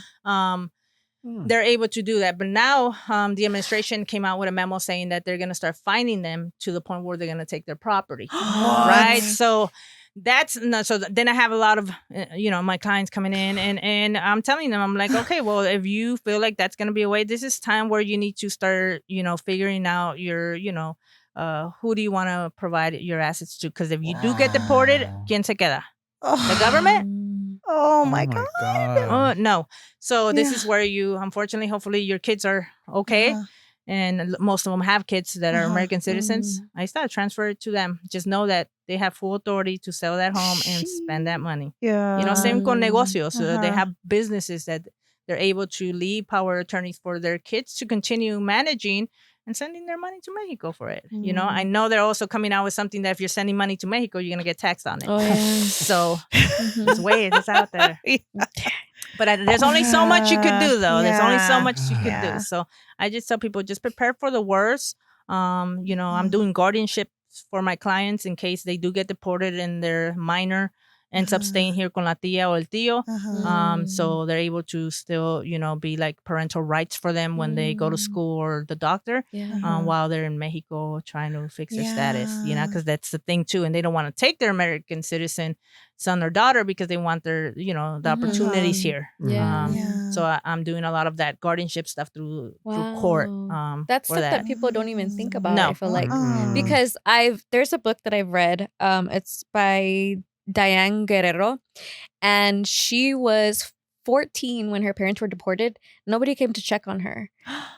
they're able to do that. But now, the administration came out with a memo saying that they're going to start fining them to the point where they're going to take their property, right? So that's no. So then I have a lot of, you know, my clients coming in, and I'm telling them, I'm like, okay, well, if you feel like that's going to be a way, this is time where you need to start, you know, figuring out your, you know, who do you want to provide your assets to? Because if you do get deported, ¿quién se queda? The government? Oh my god. Oh no. So this is where you, unfortunately, hopefully your kids are okay. And most of them have kids that are American citizens. I started transfer it to them. Just know that they have full authority to sell that home and spend that money. Yeah. You know, same con negocios. They have businesses that they're able to leave power attorneys for their kids to continue managing and sending their money to Mexico for it. You know, I know they're also coming out with something that if you're sending money to Mexico, you're going to get taxed on it. Oh, yeah. So it's out there. But there's only so much you could do, though. There's only so much you could do. So I just tell people, just prepare for the worst. You know, I'm doing guardianship for my clients in case they do get deported and they're minor, ends up staying here con la tía o el tío. So they're able to still, you know, be like parental rights for them when they go to school or the doctor, while they're in Mexico trying to fix their status, you know, because that's the thing too. And they don't want to take their American citizen son or daughter because they want their, you know, the opportunities here. So I'm doing a lot of that guardianship stuff through court. That's for stuff that people don't even think about. No. I feel like because there's a book that I've read. It's by Diane Guerrero, and she was 14 when her parents were deported. Nobody came to check on her.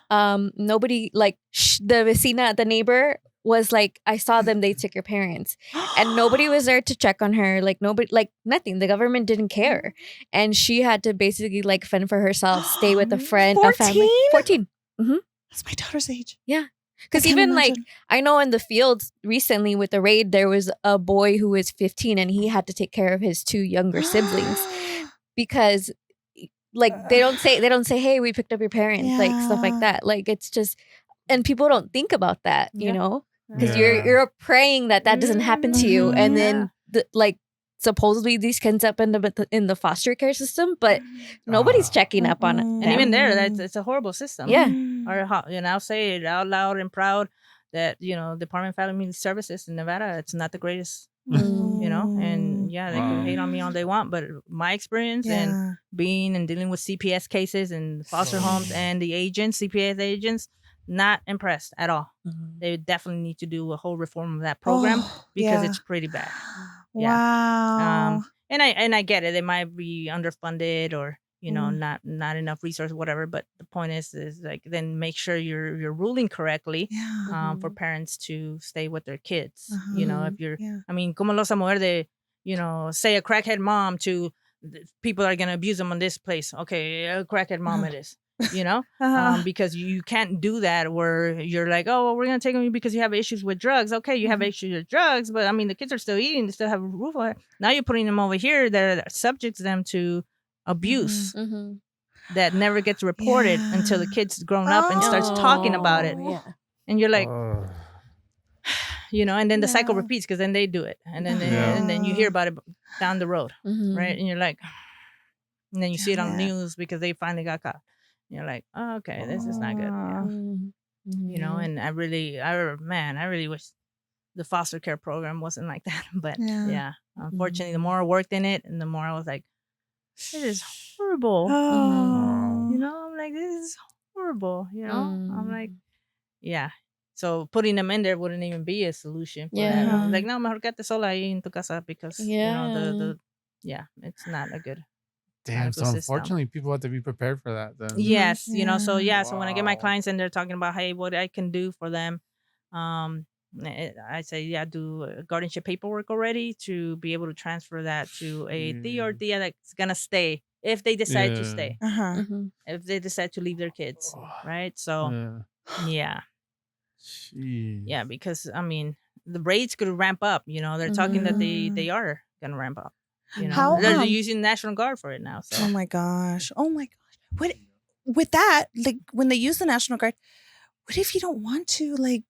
Nobody, like the vecina, the neighbor was like, I saw them, they took your parents, and nobody was there to check on her. Like nobody, like nothing. The government didn't care, and she had to basically like fend for herself, stay with a friend, a family. 14. That's my daughter's age. Yeah. Because even like, I know in the fields recently with the raid, there was a boy who was 15 and he had to take care of his two younger siblings because like they don't say, hey, we picked up your parents, like stuff like that. Like it's just, and people don't think about that, you know, because you're praying that doesn't happen to you. And then like supposedly these kids up in the foster care system, but nobody's checking up on it. And even there, it's a horrible system. Yeah. Or, you know, I'll say it out loud and proud that, you know, Department of Family Services in Nevada, it's not the greatest, you know, and they can hate on me all they want, but my experience and being and dealing with CPS cases and foster homes and the agents, CPS agents, Not impressed at all. Mhm. They definitely need to do a whole reform of that program because it's pretty bad. Yeah. Wow. And I get it. It might be underfunded or Mm. not enough resource, whatever. But the point is like then make sure you're ruling correctly Yeah. for parents to stay with their kids. Uh-huh. If you're, Yeah. I mean, como los a mover de, say a crackhead mom to people are gonna abuse them on this place. Okay, a crackhead mom it is. Because you can't do that where you're like, oh, well, we're gonna take them because you have issues with drugs. Okay, you have issues with drugs, but I mean, the kids are still eating, they still have a roof on it. Now you're putting them over here that subjects them to abuse Mhm. that never gets reported until the kid's grown up and starts talking about it. Yeah. And you're like, Oh. and then the cycle repeats because then they do it, and then and then you hear about it down the road, Mhm. right? And you're like, and then you see it on the Damn it. news because they finally got caught. You're like, oh, okay, this is not good. Yeah. Mhm. And I really wish the foster care program wasn't like that. But yeah, unfortunately, the more I worked in it and the more I was like, this is horrible. Oh. I'm like, this is horrible. I'm like, Mm. yeah. So putting them in there wouldn't even be a solution for that. Yeah. I was like, no, mejor quédate sola ahí en tu casa because, Yeah. it's not a good Damn. medical So system. unfortunately, people have to be prepared for that. Then. Yes, so so when I get my Wow. clients and they're talking about, hey, what I can do for them, I say, do guardianship paperwork already to be able to transfer that to a tía or tía that's gonna stay if they decide to stay, Mhm. if they decide to leave their kids, right? So yeah, Jeez. because I mean the rates could ramp up. They're talking that they are gonna ramp up. How, They're using National Guard for it now. So Oh my gosh. What with that, like when they use the National Guard, what if you don't want to? Like,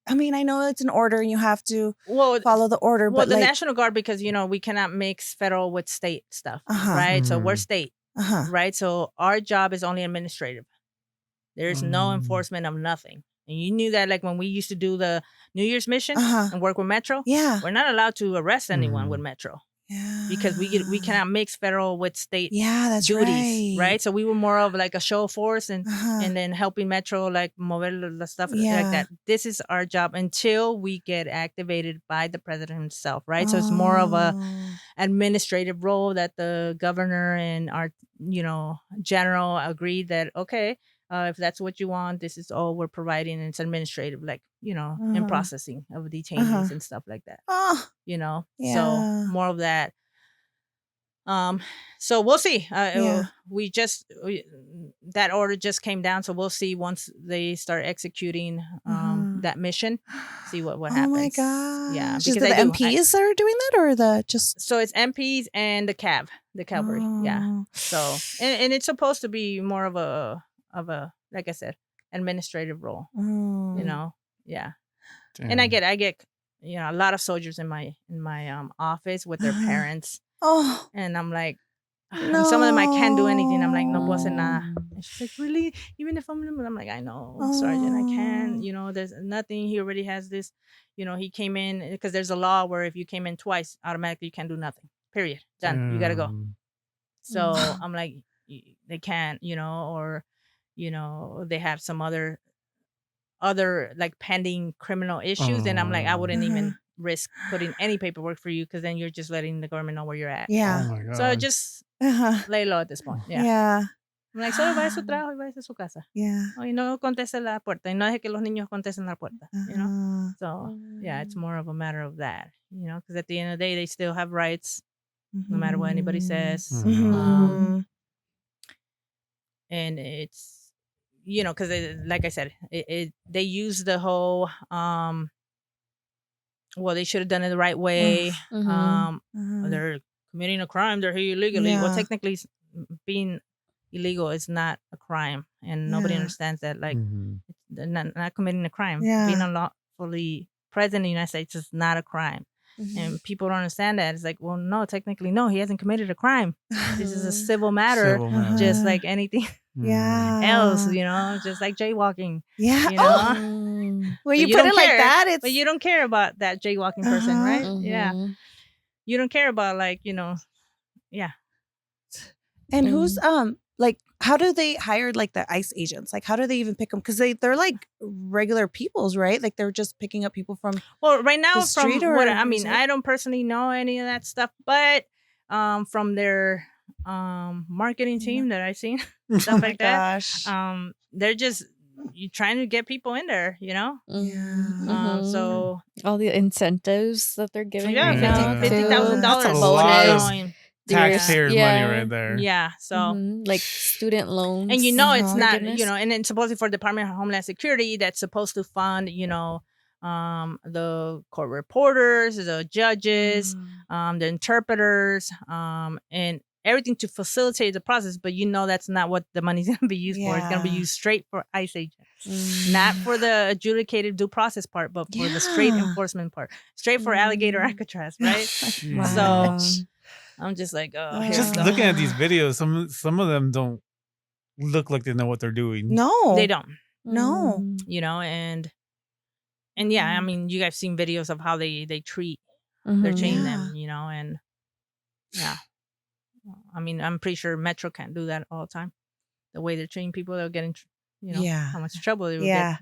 I mean, I know it's an order and you have to follow the order, well, but the like, National Guard, because we cannot mix federal with state stuff, Uh-huh. right? So we're state, uh-huh. right? So our job is only administrative. There is no enforcement of nothing. And you knew that, like when we used to do the New Year's mission Uh-huh. and work with Metro, Yeah. we're not allowed to arrest anyone with Metro Yeah. because we cannot mix federal with state that's duties, right? So we were more of like a show of force and Uh-huh. and then helping Metro like mover the stuff Yeah. like that. This is our job until we get activated by the president himself, right? So it's more of a administrative role that the governor and our general agreed that okay, if that's what you want, this is all we're providing, and it's administrative, like in processing of detainees and stuff like that. Oh. So Yeah. more of that. So we'll see. Yeah. That order just came down, so we'll see once they start executing that mission. See what Oh happens. my gosh. Yeah, Is because it the I do. MPs that are doing that, or the just? So it's MPs and the cavalry. Yeah. Oh. So and it's supposed to be more of a like I said, administrative role. Oh. Yeah. Damn. And I get a lot of soldiers in my office with their parents. Oh. And I'm like, and some of them I can't do anything. I'm like, no puedo hacer nada. And she's like, really? Even if I'm like, I know, Sergeant, I can. There's nothing. He already has this. He came in because there's a law where if you came in twice, automatically you can't do nothing. Period. Done. You gotta go. So I'm like, they can't, or they have some other like pending criminal issues, and I'm like, I wouldn't even risk putting any paperwork for you because then you're just letting the government know where you're at. Yeah. Oh my God. So just lay low at this point. Yeah. Yeah. I'm like, solo vaya a su trabajo y vaya a su casa. Yeah. Y no conteste la puerta. Y no deje que los niños contesten la puerta. So yeah, it's more of a matter of that. Because at the end of the day, they still have rights, no matter what anybody says. And it's because like I said, they use the whole well, they should have done it the right way. They're committing a crime. They're here illegally. Yeah. Well, technically, being illegal is not a crime, and nobody understands that. Like, they're not committing a crime. Yeah. Being unlawfully present in the United States is not a crime. And people don't understand that. It's like, well, no, technically, no, he hasn't committed a crime. This is a civil matter, just like anything else, just like jaywalking. Yeah. When you put it like that, it's. But you don't care about that jaywalking person, right? Yeah. You don't care about yeah. And who's like, how do they hire like the ICE agents? Like, how do they even pick them? Because they're like regular peoples, right? Like they're just picking up people from. Well, right now, the street from or what is it? I don't personally know any of that stuff, but from their marketing team that I've seen, stuff Oh my like that, gosh. they're just you trying to get people in there, you know. Mhm. So all the incentives that they're giving yeah, right now, $50,000. That's a bonus, lot of bonus. taxpayers' money yeah. right there. Yeah. So. like student loans, And you know it's not, forgiveness. and then supposedly for Department of Homeland Security, that's supposed to fund, the court reporters, the judges, the interpreters, and everything to facilitate the process. But that's not what the money's going to be used for. It's going to be Yeah. used straight for ICE agents, not for the adjudicated due process part, but for the straight Yeah. enforcement part, straight for alligator Alcatraz, right? Wow. So I'm just like, oh, here Just we go. looking at these videos, some of them don't look like they know what they're doing. No, They don't. No. And yeah, I mean, you guys seen videos of how they treat their chain them, and yeah, I mean, I'm pretty sure Metro can't do that all the time. The way they're treating people, they'll get in, how much trouble they will get,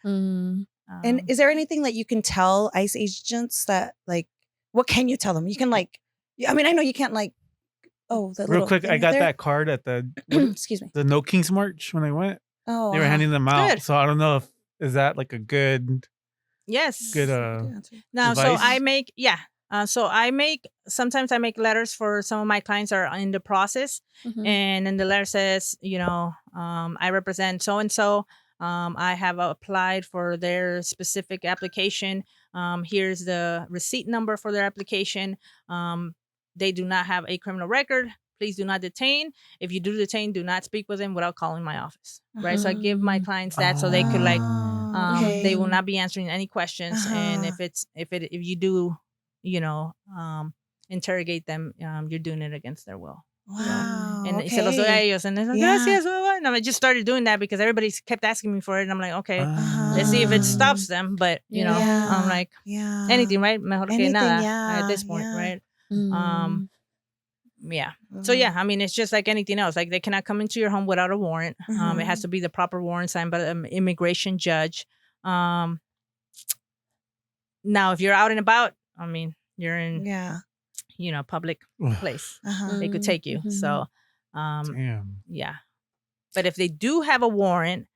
Mm. And is there anything that you can tell ICE agents that like, what can you tell them? You can like, I mean, I know you can't like, the Real little quick, thing I got there. that card at the Excuse me. the No Kings March when I went. Oh, They were handing them out, Good. so I don't know if is that like a good yes, good now, so advice? I make sometimes I make letters for some of my clients are in the process, and then the letter says, I represent so and so. I have applied for their specific application. Here's the receipt number for their application. They do not have a criminal record. Please do not detain. If you do detain, do not speak with them without calling my office. Right. So I give my clients that so they could okay. they will not be answering any questions. And if you do, interrogate them, you're doing it against their will. Wow. And se los doy a ellos. And they're like, gracias. And I just started doing that because everybody kept asking me for it. And I'm like, okay, let's see if it stops them. But, I'm like, anything, right? Mejor que Anything, nada yeah, at this point, yeah. right? Yeah. So, yeah, I mean, it's just like anything else. Like, they cannot come into your home without a warrant. It has to be the proper warrant signed by an immigration judge. Now, if you're out and about, I mean, you're in, public place. They could take you. So, Damn. yeah. But if they do have a warrant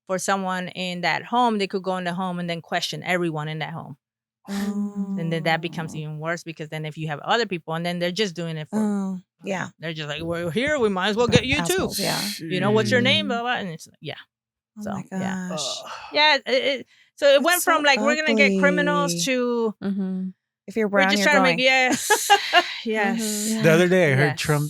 for someone in that home, they could go in the home and then question everyone in that home. And then that becomes even worse because then if you have other people and then they're just doing it for, they're just like, we're here, we might as well get you Assholes, too. yeah. What's your name? Blah, blah. And it's like, Oh so, my gosh. yeah. So it went That's from so like, we're going to get criminals ugly. to, If you're we're brown, just you're trying going. to make, yes. The other day I heard Yes. Trump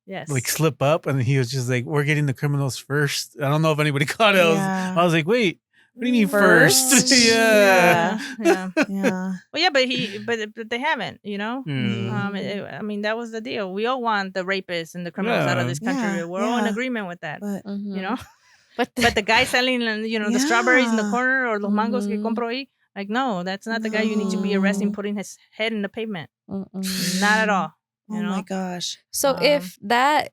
Yes. like slip up and he was just like, we're getting the criminals first. I don't know if anybody caught it. Yeah. I was like, wait, what do you mean First? first? Yeah. Yeah. Yeah. Well, yeah, but they haven't, Yeah. I mean, that was the deal. We all want the rapists and the criminals out of this country. Yeah, We're all in yeah. agreement with that, But But the guy selling, the strawberries in the Yeah. corner or los mangos que compro ahí, like, no, that's not the guy you need to be arresting, putting his head in the pavement. Not at all. oh my gosh. So if that,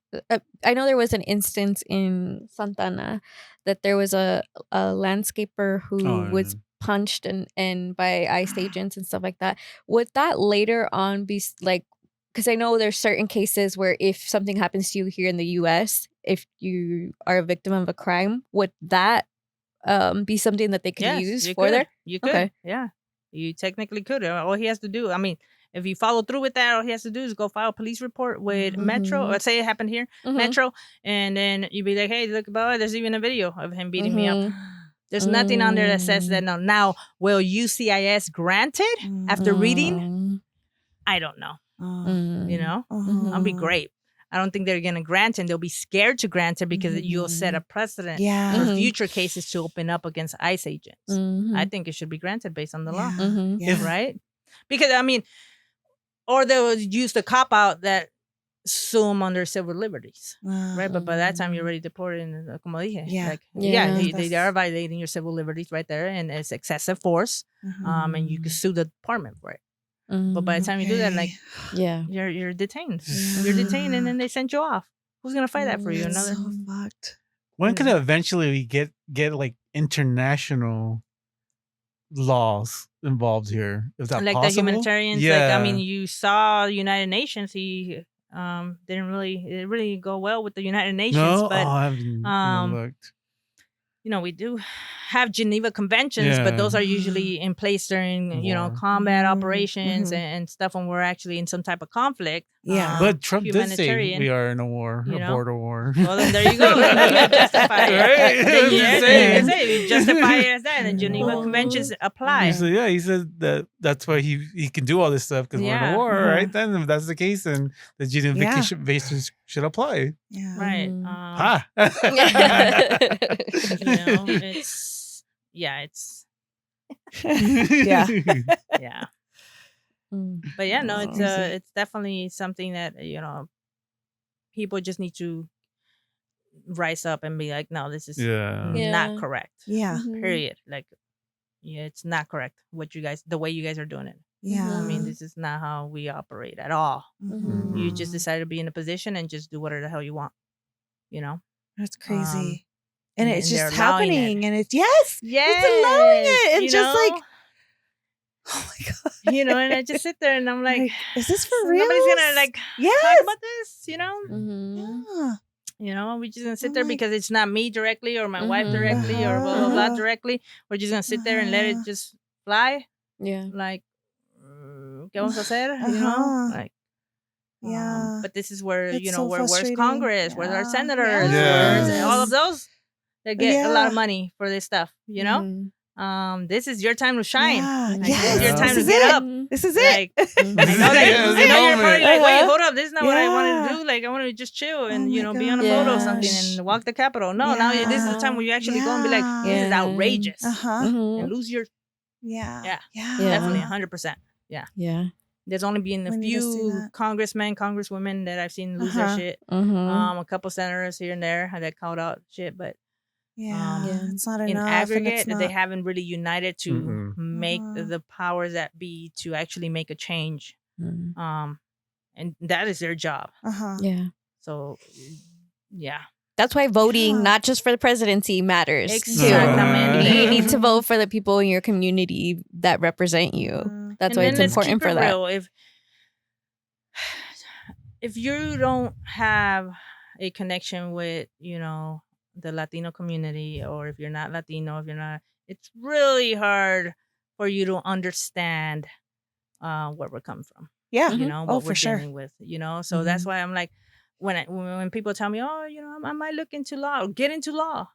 I know there was an instance in Santana that there was a landscaper who was punched and by ICE agents and stuff like that. Would that later on be like, because I know there's certain cases where if something happens to you here in the U.S., if you are a victim of a crime, would that be something that they could Yes, use you for could. there? You could. Okay. Yeah. You technically could. All he has to do, I mean, if you follow through with that, all he has to do is go file a police report with Metro. Let's say it happened here, Metro. And then you'd be like, hey, look, boy, there's even a video of him beating me up. There's nothing on there that says that. No. Now, will UCIS grant it after reading? I don't know. I'll be great. I don't think they're going to grant it. And they'll be scared to grant it because you'll set a precedent for future cases to open up against ICE agents. I think it should be granted based on the law. Right? Because, I mean, or they'll use the cop-out that sue them under civil liberties. Right? But by that time, you're already deported. And, como dije, they are violating your civil liberties right there. And it's excessive force. And you can sue the department for it. But by the time you do that, like, you're detained. You're detained, and then they send you off. Who's gonna fight that for you? It's Another. so fucked. When could eventually we get like international laws involved here? Is that Like possible? the humanitarians. Yeah. Like, I mean, you saw United Nations. He didn't really go well with the United Nations. No, But I haven't even looked. you know, we do have Geneva Conventions, but those are usually in place during, you know, combat operations and stuff when we're actually in some type of conflict. Yeah. But Trump did say humanitarian, we are in a war, you a know? border war. Well, then there you go. You justify it. Right? I'm just saying. You justify it as that. And the Geneva Conventions apply. He said that's why he can do all this stuff because we're in a war, right? Then if that's the case, then the Geneva Conventions should apply. Yeah. Right. Ha! You know, it's Yeah. yeah. But yeah, no, it's definitely something that, you know, people just need to rise up and be like, no, this is not correct. Yeah. Period. Like, yeah, it's not correct the way you guys are doing it. Yeah. I mean, this is not how we operate at all. Mhm. You just decided to be in a position and just do whatever the hell you want. You know? That's crazy. And and it's they're just allowing happening. it. And it's it's allowing it. And you just know? like, oh my God. You know, and I just sit there and I'm like, is this for real? nobody's gonna like talk about this, you know? Yeah. You know, we're just gonna sit there because it's not me directly or my wife Mhm. directly or blah blah blah directly. We're just gonna sit there and let it just fly. Yeah. Like, ¿qué vamos a hacer? You know, like. Yeah. But this is where, It's you know, so where's frustrating. Congress, where's our Yeah. senators, Yes. where's all of those that get a lot of Yeah. money for this stuff, you know? Mhm. This is your time to shine. Yeah. Like, Yes. this is your time This to is get it. up. This is it. Like, I know that, Yeah, I know you're probably like, wait, Uh-huh. hold up, this is not what I want Yeah. to do. Like, I want to just chill and, Oh you my know, be on a photo or something gosh. and walk the Capitol. No, now this is the time where you actually go and be like, this is Yeah. outrageous. Uh-huh. Mhm. And lose your, Yeah. Yeah. Yeah. definitely 100%. Yeah. There's only been a We need to see few that. congressmen, congresswomen that I've seen lose their Uh-huh. shit. Mhm. A couple senators here and there that called out shit, but Yeah. Yeah. It's not in enough. and aggregate, it's they not- haven't really united to Mm-mm. make Uh-huh. the powers that be to actually make a change. Mhm. And that is their job. Uh-huh. Yeah. So, yeah. That's why voting, Yeah. not just for the presidency, matters. too. Exactamente. You need to vote for the people in your community that represent you. That's And why then it's let's important keep for it that. real. If you don't have a connection with, you know, the Latino community, or if you're not Latino, it's really hard for you to understand where we're coming from. Yeah. You know, what Oh, we're for sure. dealing with, you know? So that's why I'm like, when people tell me, oh, you know, I might look into law, or get into law,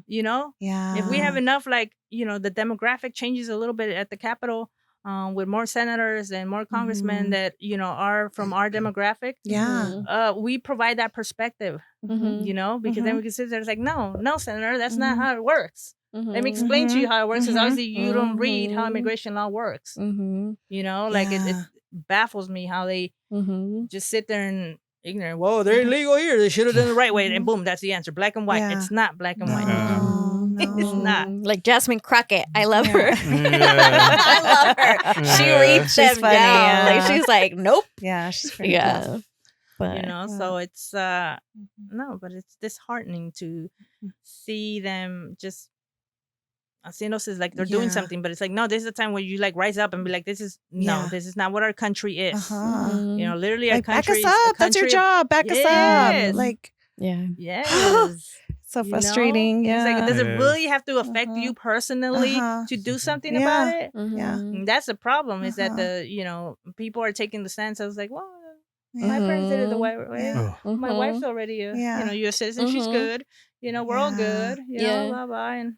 you know? Yeah. If we have enough, like, you know, the demographic changes a little bit at the Capitol, with more senators and more congressmen that, you know, are from our demographic. Yeah. We provide that perspective, Mhm. you know, because then we can sit there, it's like, no, senator, that's not how it works. Let me Mhm. explain to you how it works, because Mhm. obviously you don't read how Mhm. immigration law works. Mhm. You know, like it Yeah. baffles me how they Mhm. just sit there and ignorant. Whoa, they're illegal here. They should have done it the right way. And boom, that's the answer. Black and white. Yeah. It's not black and white. No, It's not. Like Jasmine Crockett. I love her. Yeah. I love her. She Yeah. reads them She's funny, down. yeah. Like she's like, nope. Yeah. She's pretty Yeah. tough. But You know, so it's no, but it's disheartening to see them just haciendo is like they're doing Yeah. something, but it's like, no, this is the time where you like rise up and be like, this is Yeah. this is not what our country is. Uh-huh. Mhm. You know, literally our Like, back country us is a up. That's your country- job. Back us Yes. up. Like, yeah. Yes. so You know? frustrating. It's Yeah. like, does it Yes. really have to affect Uh-huh. you personally Uh-huh. to do something Yeah. about it? Yeah. Mhm. And that's the problem, is that Uh-huh. you know, people are taking the stance. I was like, well, Yeah. my parents did it the Mhm. right way. Yeah. Oh. My Mhm. wife's already a Yeah. you know, U.S. citizen. She's Mhm. good. You know, we're all Yeah. good. You Yeah. know, blah blah. And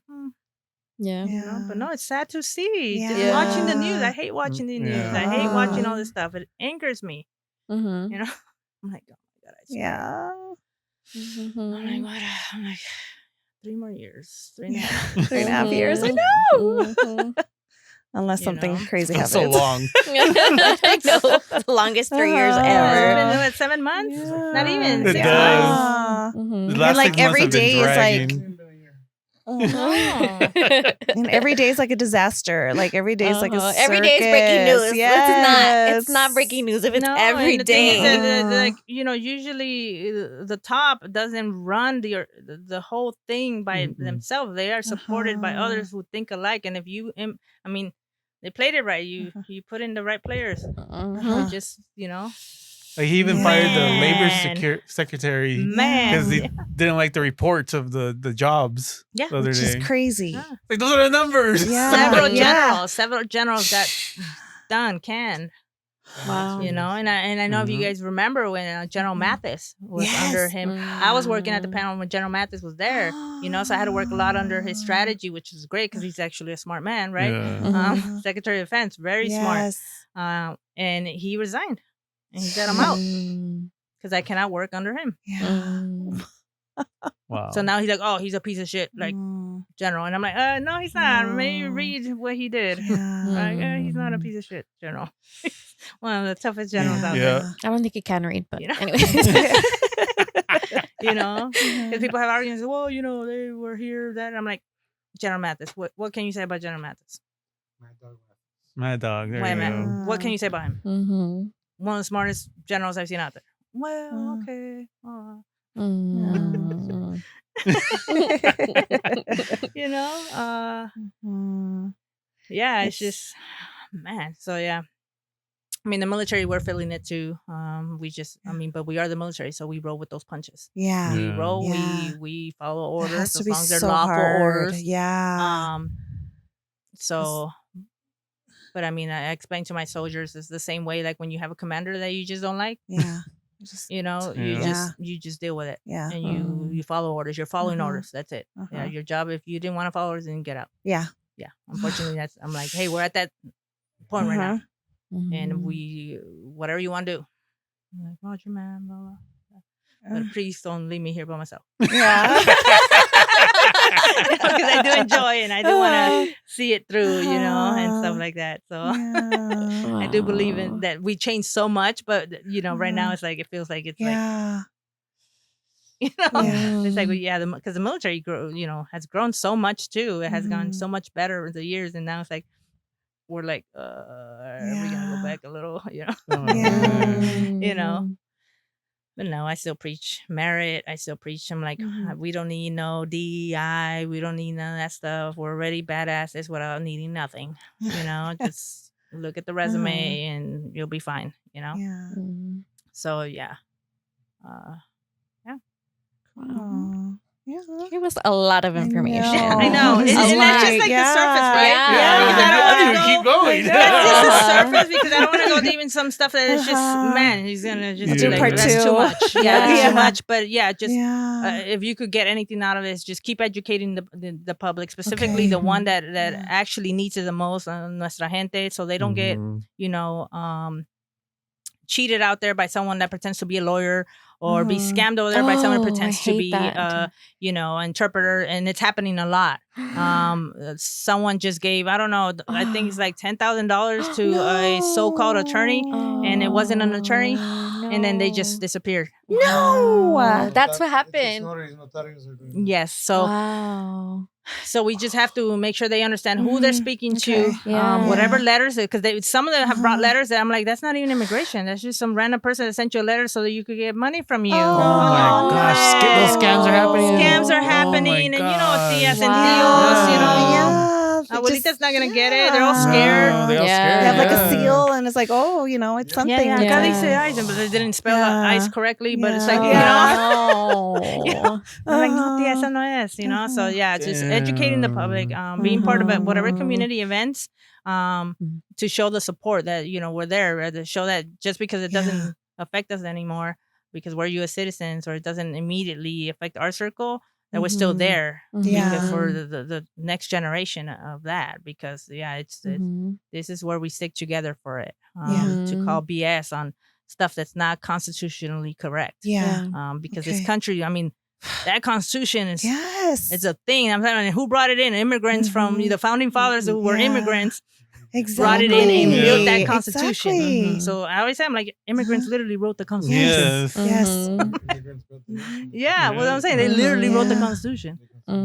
Yeah. you know, but no, it's sad to see. Just Yeah. watching the news. I hate watching the news. Yeah. I hate watching all Uh-huh. this stuff. It angers me. Mhm. You know, I'm like, oh my god, I swear. Yeah. I'm Mhm. like, what? I'm like, 3 more years, 3.5. 3.5 years. I Mhm. know. Mhm. Unless You something know? crazy That's happens. so long. I know. The longest 3 years Uh-huh. It's ever. been what, 7 months? Not even Yeah. 6 It months. does. Mhm. The last like, 6 months every have been day is like- dragging. And every day is like a disaster. Like every day is like a circus. every day is breaking news. Yes. It's not breaking news if it's No, every and the thing is day. that, like, usually the top doesn't run the whole thing by themselves. They are supported by others who think alike. And if you, I mean, they played it right. You put in the right players. Just Like he even fired the labor Man. secretary Man. because he didn't like the reports of the jobs. Yeah. the other Which day. is crazy. Yeah. Like those are the numbers. Yeah. Several generals got canned. Wow. And I know if you guys remember when General Mathis was under him. I was working at the panel when General Mathis was there. So I had to work a lot under his strategy, which is great because he's actually a smart man, right? Yeah. Secretary of Defense, very smart. And he resigned, and he said, "I'm out because I cannot work under him." Wow. So now he's like, "Oh, he's a piece of shit, like general," and I'm like, "No, he's not. Maybe read what he did. Like, he's not a piece of shit, general. One of the toughest generals out there." I don't think he can read, but anyway. Because people have arguments. Well, they were here. That I'm like, General Mathis. What can you say about General Mathis? Mad Dog. There Wait a you minute. go. What can you say about him? Mm-hmm. One of the smartest generals I've seen out there. Well, okay. Yeah, it's just, man. So yeah, I mean, the military, we're feeling it too. But we are the military, so we roll with those punches. Yeah. We roll. Yeah. We follow It orders has to as be long as they're so lawful hard. orders. Yeah. So, but I mean, I explain to my soldiers it's the same way. Like when you have a commander that you just don't like, Yeah. you just deal with it. Yeah. And you follow orders. You're following orders. That's it. Yeah, your job. If you didn't want to follow orders, then get out. Yeah. Yeah. Unfortunately, I'm like, hey, we're at that point right now, and whatever you want to do. I'm like, Roger, man, blah, blah. But please don't leave me here by myself. Yeah. Because I do enjoy it and I do want to see it through, and stuff like that. So I do believe in that we changed so much, but right now it's like it feels like it's like it's like because the military has grown so much too. It has gone so much better over the years, and now it's like we're like, are we gonna go back a little? But no, I still preach merit. I still preach. I'm like, we don't need no DEI. We don't need none of that stuff. We're already badasses without needing nothing. Just look at the resume and you'll be fine. So yeah. Wow. Yeah. It was a lot of information. I know. And that's just like the surface, right? Yeah. Because I don't want to keep going. That's just the surface because I don't want to go to even some stuff that is just, man, he's going to just Do be part like, that's two. too much. Yeah, that's Yeah. too much. But yeah, just Yeah. if you could get anything out of it, is just keep educating the public, specifically the one that actually needs it the most, nuestra gente, so they don't get, cheated out there by someone that pretends to be a lawyer or be scammed over there by someone who pretends to be an interpreter, and it's happening a lot. Someone just gave, I don't know, I think it's like $10,000 to a so-called attorney, and it wasn't an attorney, and then they just disappeared. No, that's what happened. Yes, so Wow. so we just have to make sure they understand who they're speaking to, Yeah. whatever letters, because some of them have brought letters that I'm like, that's not even immigration. That's just some random person that sent you a letter so that you could get money from you. Oh my gosh, those scams are happening. Scams are Oh happening, my and gosh. tias and Wow. tios, Yeah. Abuelita's not gonna get it. They're all scared. No, they're all Yeah. scared. They have like yeah. a seal, and it's like, it's something. Yeah, Yeah. acá dice ice, but they didn't spell ice correctly. But it's like, No. I'm like, no, tía, esa no es, So yeah, just educating the public, being part of it, whatever community events, to show the support that we're there, to show that just because it doesn't affect us anymore, because we're U.S. citizens, or it doesn't immediately affect our circle, that we're still there, because for the next generation of that, because it's this is where we stick together for it, to call BS on stuff that's not constitutionally correct, because this country, I mean, that constitution is it's a thing. I'm saying, who brought it in? Immigrants from the founding fathers who were immigrants brought it in and built that constitution. Exactly. So I always say, I'm like, immigrants literally wrote the constitution. Yes. Yes. Yeah, what I'm saying, they literally wrote the constitution.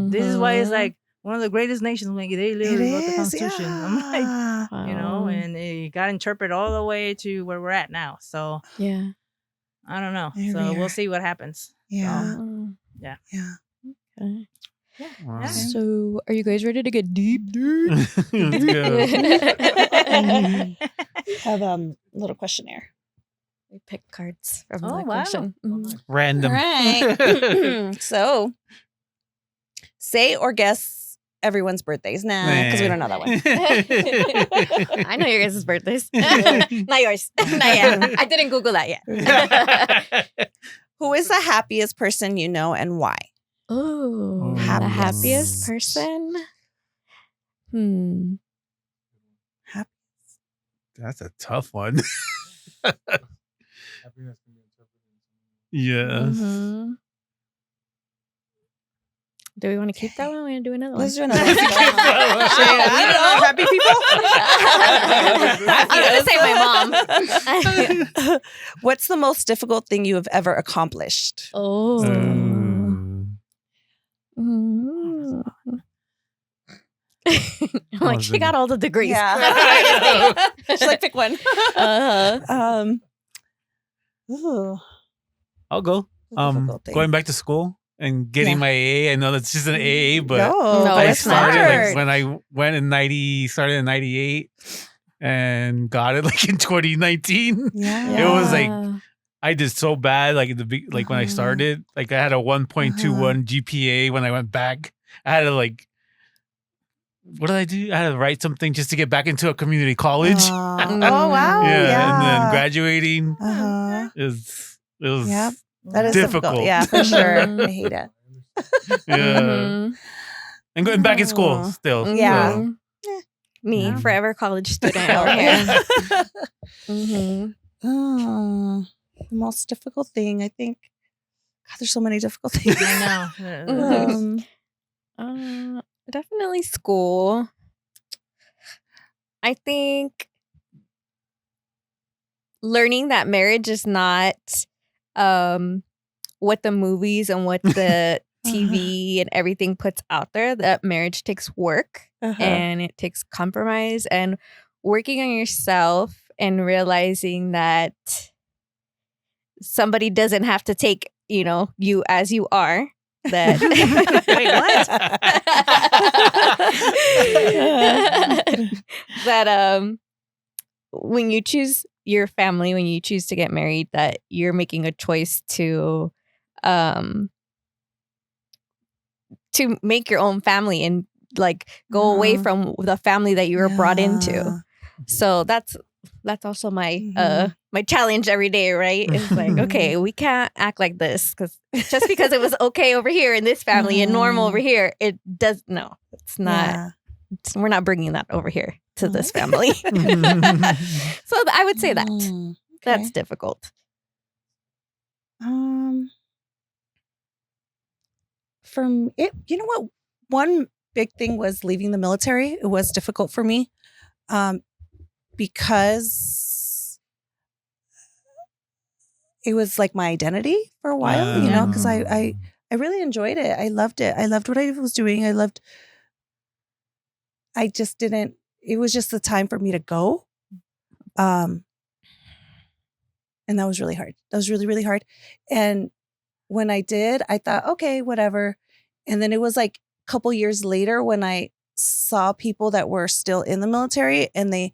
This is why it's like one of the greatest nations. Like they literally wrote the is, Constitution. I'm like, yeah. you know, and it got interpreted all the way to where we're at now. So Yeah. I don't know. Here So we we'll are. see what happens. Yeah. Yeah. Yeah. Okay. Wow. So, are you guys ready to get deep? Let's go. Have a little questionnaire. We pick cards from Oh, the wow. question. Random. Right. So, say or guess everyone's birthdays. Nah, because we don't know that one. I know your guys' birthdays. Not yours. Not yet. I didn't Google that yet. Who is the happiest person you know and why? Oh, the Happiest. happiest person? That's a tough one. Yes. Mhm. Do we want to keep that one? We want to do another one? Let's do another one. I don't know. Happy people. I was gonna say my mom. What's the most difficult thing you have ever accomplished? Oh. I'm like, she got all the degrees. Yeah. She's like, pick one. Uh-huh. Ooh, I'll go. difficult thing. Going back to school and getting my AA. I know that's just an AA, but no, No, I it's not. started like when I went in 90, started in 98 and got it like in 2019. Yeah. It was like I did so bad like when I started, like I had a 1.21 GPA when I went back. I had to like what did I do? I had to write something just to get back into a community college. Oh, wow. Yeah, and then graduating Uh-huh. it was Yep. That is difficult. Yeah, for sure. I hate it. yeah. Mhm. And going back in school Oh. still. Yeah. Mhm. Me, Yeah. forever college student over here. Mhm. Oh, the most difficult thing, I think. God, there's so many difficult things. I know. Definitely school. I think learning that marriage is not what the movies and what the TV and everything puts out there. That marriage takes work and it takes compromise and working on yourself and realizing that somebody doesn't have to take, you as you are. That Wait, what? That when you choose your family, when you choose to get married, that you're making a choice to make your own family and like go away from the family that you were brought into. So that's also my my challenge every day, right? It's like, okay, we can't act like this because just because it was okay over here in this family and normal over here, it's not. We're not bringing that over here to this family. So I would say that that's difficult. From it, you know what? One big thing was leaving the military. It was difficult for me, because it was like my identity for a while, because I really enjoyed it. I loved it. I loved what I was doing. I just didn't, it was just the time for me to go. And that was really hard. That was really, really hard. And when I did, I thought, okay, whatever. And then it was like a couple years later when I saw people that were still in the military and they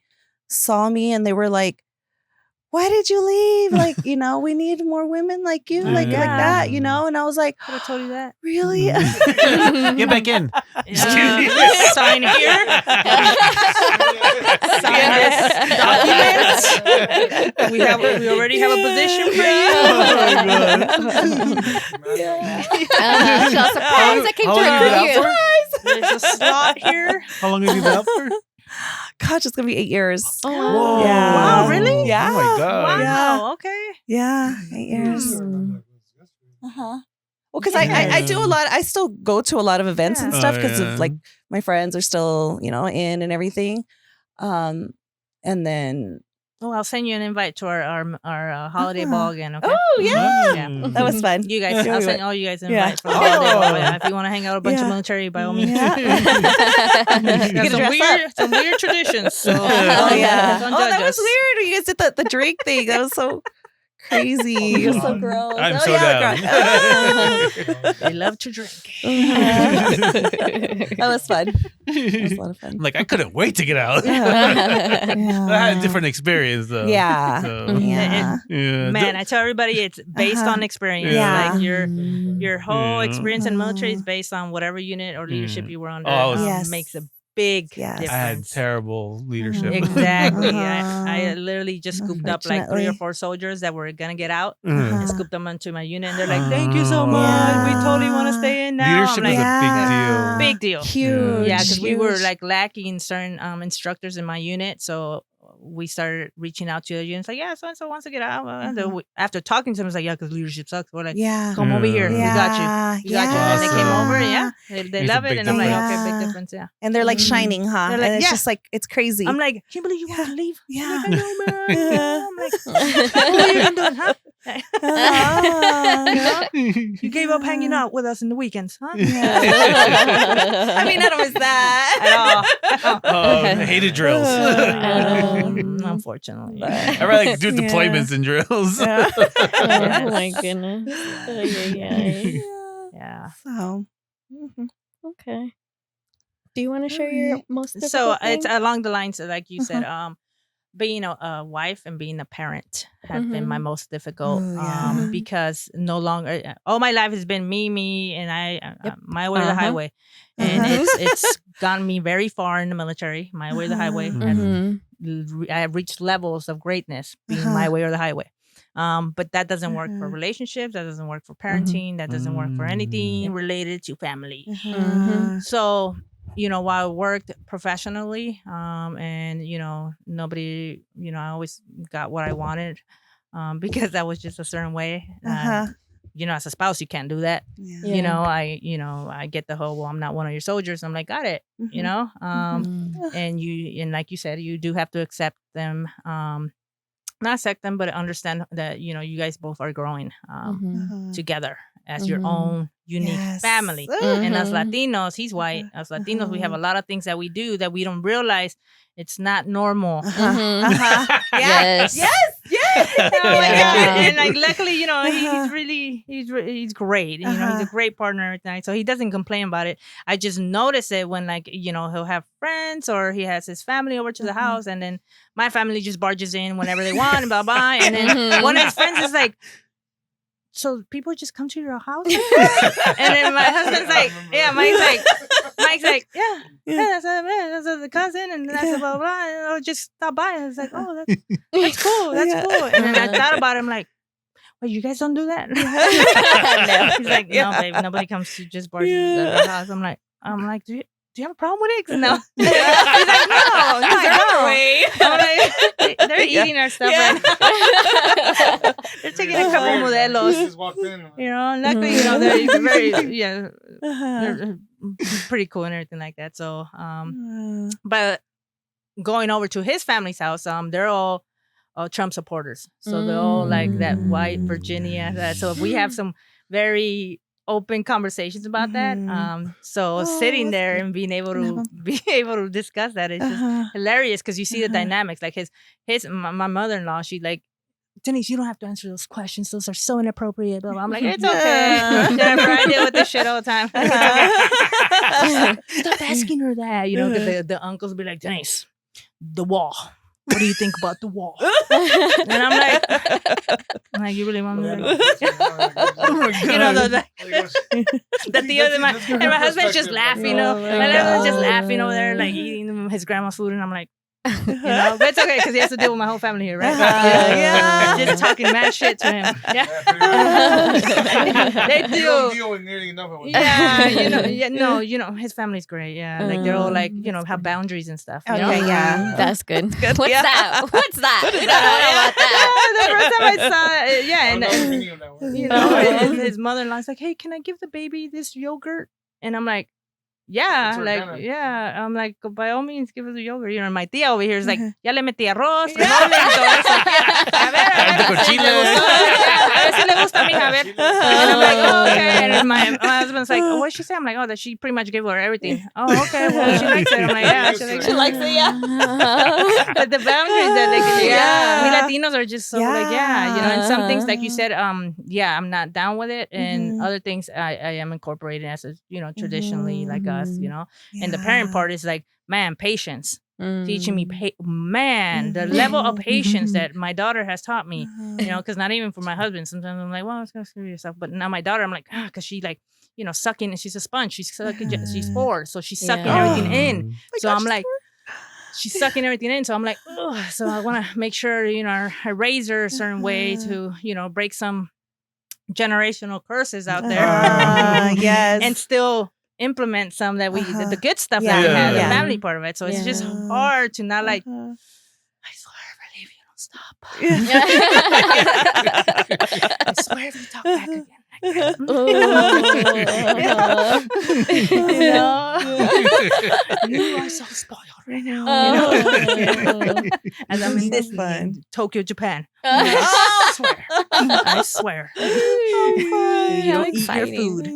saw me and they were like, why did you leave? Like, we need more women like you, like that, and I was like, Could have told you that. Really? Get back in. Just kidding. Sign here. Sign this document. We already have a position for you. Surprise! I came to recruit you. There's a slot here. How long have you been out for? Gosh, it's gonna be 8 years. Oh, Whoa. Yeah. Wow, really? Yeah. Oh my God. Wow. Okay. Yeah, 8 years. Mm. Well, because I do a lot. I still go to a lot of events and stuff because of like my friends are still in and everything. And then Oh, I'll send you an invite to our holiday ball again. Okay. Oh yeah. Yeah. That was fun. You guys, Yeah. I'll send all you guys an Yeah. invite for the holiday ball. Oh. Yeah, if you want to hang out with a bunch of military, by all means. Yeah. Got gonna dress some weird traditions. So, Oh yeah. don't Oh, judge that was us. weird. You guys did the drink thing. That was so crazy. It was so gross. I'm Oh, so yeah, down. They love to drink. That was fun. That was a lot of fun. I'm like, I couldn't wait to get out. Yeah. I had a different experience though. Yeah. So, Yeah. yeah. Man, I tell everybody it's based on experience. Yeah. Like your whole Yeah. experience in the military is based on whatever unit or leadership you were under. Oh, I was- Yes. Makes a big Yes. difference. I had terrible leadership. Exactly. Uh-huh. I literally just scooped up like 3 or Unfortunately. 4 soldiers that were gonna get out Mhm. and scooped them onto my unit. And they're like, "Thank you so much. Yeah. We totally want to stay in now." Leadership I'm is like, a big deal. big deal. Huge. Yeah, because we were huge. like lacking certain instructors in my unit, so we started reaching out to the units like, yeah, so and so wants to get out. And then after talking to them, it's like, yeah, because leadership sucks. We're like, Yeah. come over here, Yeah. we got you. We got you. And they came Awesome. over, and yeah, they Makes a love it. big And I'm like, difference. okay, Yeah. big difference, yeah. And they're like shining, huh? They're like, and it's yeah. just like it's crazy. I'm like, can you believe you want to leave? yeah. I'm like, I know, man. Yeah. I'm like, what have you been doing, huh? Ah. You gave up hanging out with us in the weekends, huh? I mean, none of us that. At all. Oh, I hated drills. Unfortunately. I rather like do deployments than drills. Yeah. Oh my goodness. Yeah. So. Okay. Do you want to share your most difficult So thing? it's along the lines of, like you said, being a wife and being a parent have been my most difficult Oh, yeah. because no longer all my life has been me and I my way or the highway, and it's gotten me very far in the military. My way or the highway. Mhm. I have reached levels of greatness being my way or the highway. But that doesn't work for relationships. That doesn't work for parenting. That doesn't work for anything related to family. So, while I worked professionally, and, nobody, I always got what I wanted, because that was just a certain way. As a spouse, you can't do that. Yeah. I get the whole, well, I'm not one of your soldiers. I'm like, got it, and like you said, you do have to accept them, not accept them, but understand that, you guys both are growing, together as your own unique Yes. family. And as Latinos, he's white. As Latinos, we have a lot of things that we do that we don't realize it's not normal. Yes. Oh my Yeah. God. And like, luckily, he's great. He's a great partner and everything. So he doesn't complain about it. I just notice it when, like, he'll have friends or he has his family over to the house, and then my family just barges in whenever they want and blah blah. And then one of his friends is like, so people just come to your house? And then my husband's like, yeah, Mike's like, yeah, that's a cousin, and that's a blah blah. And I'll just stop by, and it's like, oh, that's cool, that's cool. And then I thought about it, I'm like, wait, you guys don't do that? No. He's like, no, babe, nobody comes to just barge into the house. I'm like, do you have a problem with it? No. He's like, no. He's like, no. I'm like, they're eating our stuff right now. They're taking a couple modelos. Luckily, they're very, they're pretty cool and everything like that. So, but going over to his family's house, they're all Trump supporters. So they're all like that white Virginia. So we have some very open conversations about that. So sitting there and being able to discuss that is just hilarious, because you see the dynamics. Like my mother-in-law, she like, Denise, you don't have to answer those questions. Those are so inappropriate. Blah, blah. I'm like, it's okay. Jennifer, I deal with this shit all the time. Stop asking her that. Because the uncles be like, Denise, the wall. What do you think about the wall? And I'm like, you really want me to? The Theo and my husband's just laughing. My husband's just laughing over there, like eating his grandma's food, and I'm like, but it's okay because he has to deal with my whole family here, right? Just talking mad shit to him. They do. You don't deal with nearly enough of it. His family's great. Yeah, like they're all like, have boundaries and stuff. You know? Okay, yeah. That's good. Good. What's Yeah. that? What's that? We don't know about that. The first time I saw it, I and don't know any of that word. his mother-in-law's like, hey, can I give the baby this yogurt? And I'm like, yeah, It's like, organic. yeah, I'm like, by all means, give us the yogurt. You know, and my tía over here is like, ya le metí arroz, frijoles, y todo eso. A ver, Harto si cochino. le gustó. A ver si le gusta, mija, a ver. And I'm like, oh, okay. And my husband's like, oh, what'd she say? I'm like, oh, that she pretty much gave her everything. Oh, okay, well, she likes it. I'm like, yeah, she likes She it. likes it, yeah. But the boundaries that, like, Yeah. we Latinos are just so, like, yeah, you know, and some things, like you said, yeah, I'm not down with it. And other things I am incorporating as, a, you know, traditionally, like us, you know. And the parent part is like, man, patience. Teaching me, man, the level of patience that my daughter has taught me, you know, because not even for my husband. Sometimes I'm like, well, it's gonna screw yourself. But now my daughter, I'm like, because she like, you know, sucking, and she's a sponge. She's sucking, she's 4, so she's sucking everything in. So I'm like, she's sucking everything in. So I'm like, oh, so I want to make sure, you know, I raise her a certain way to, you know, break some generational curses out there. Yes. And still implement some that we the good stuff Yeah. that we had, the Yeah. family part of it. So it's just hard to not like, I swear if I leave you, don't stop. I swear if you talk back again. You know? You are so spoiled right now. You know? As I'm in this fun. Tokyo, Japan. Oh. I swear. You don't eat your food.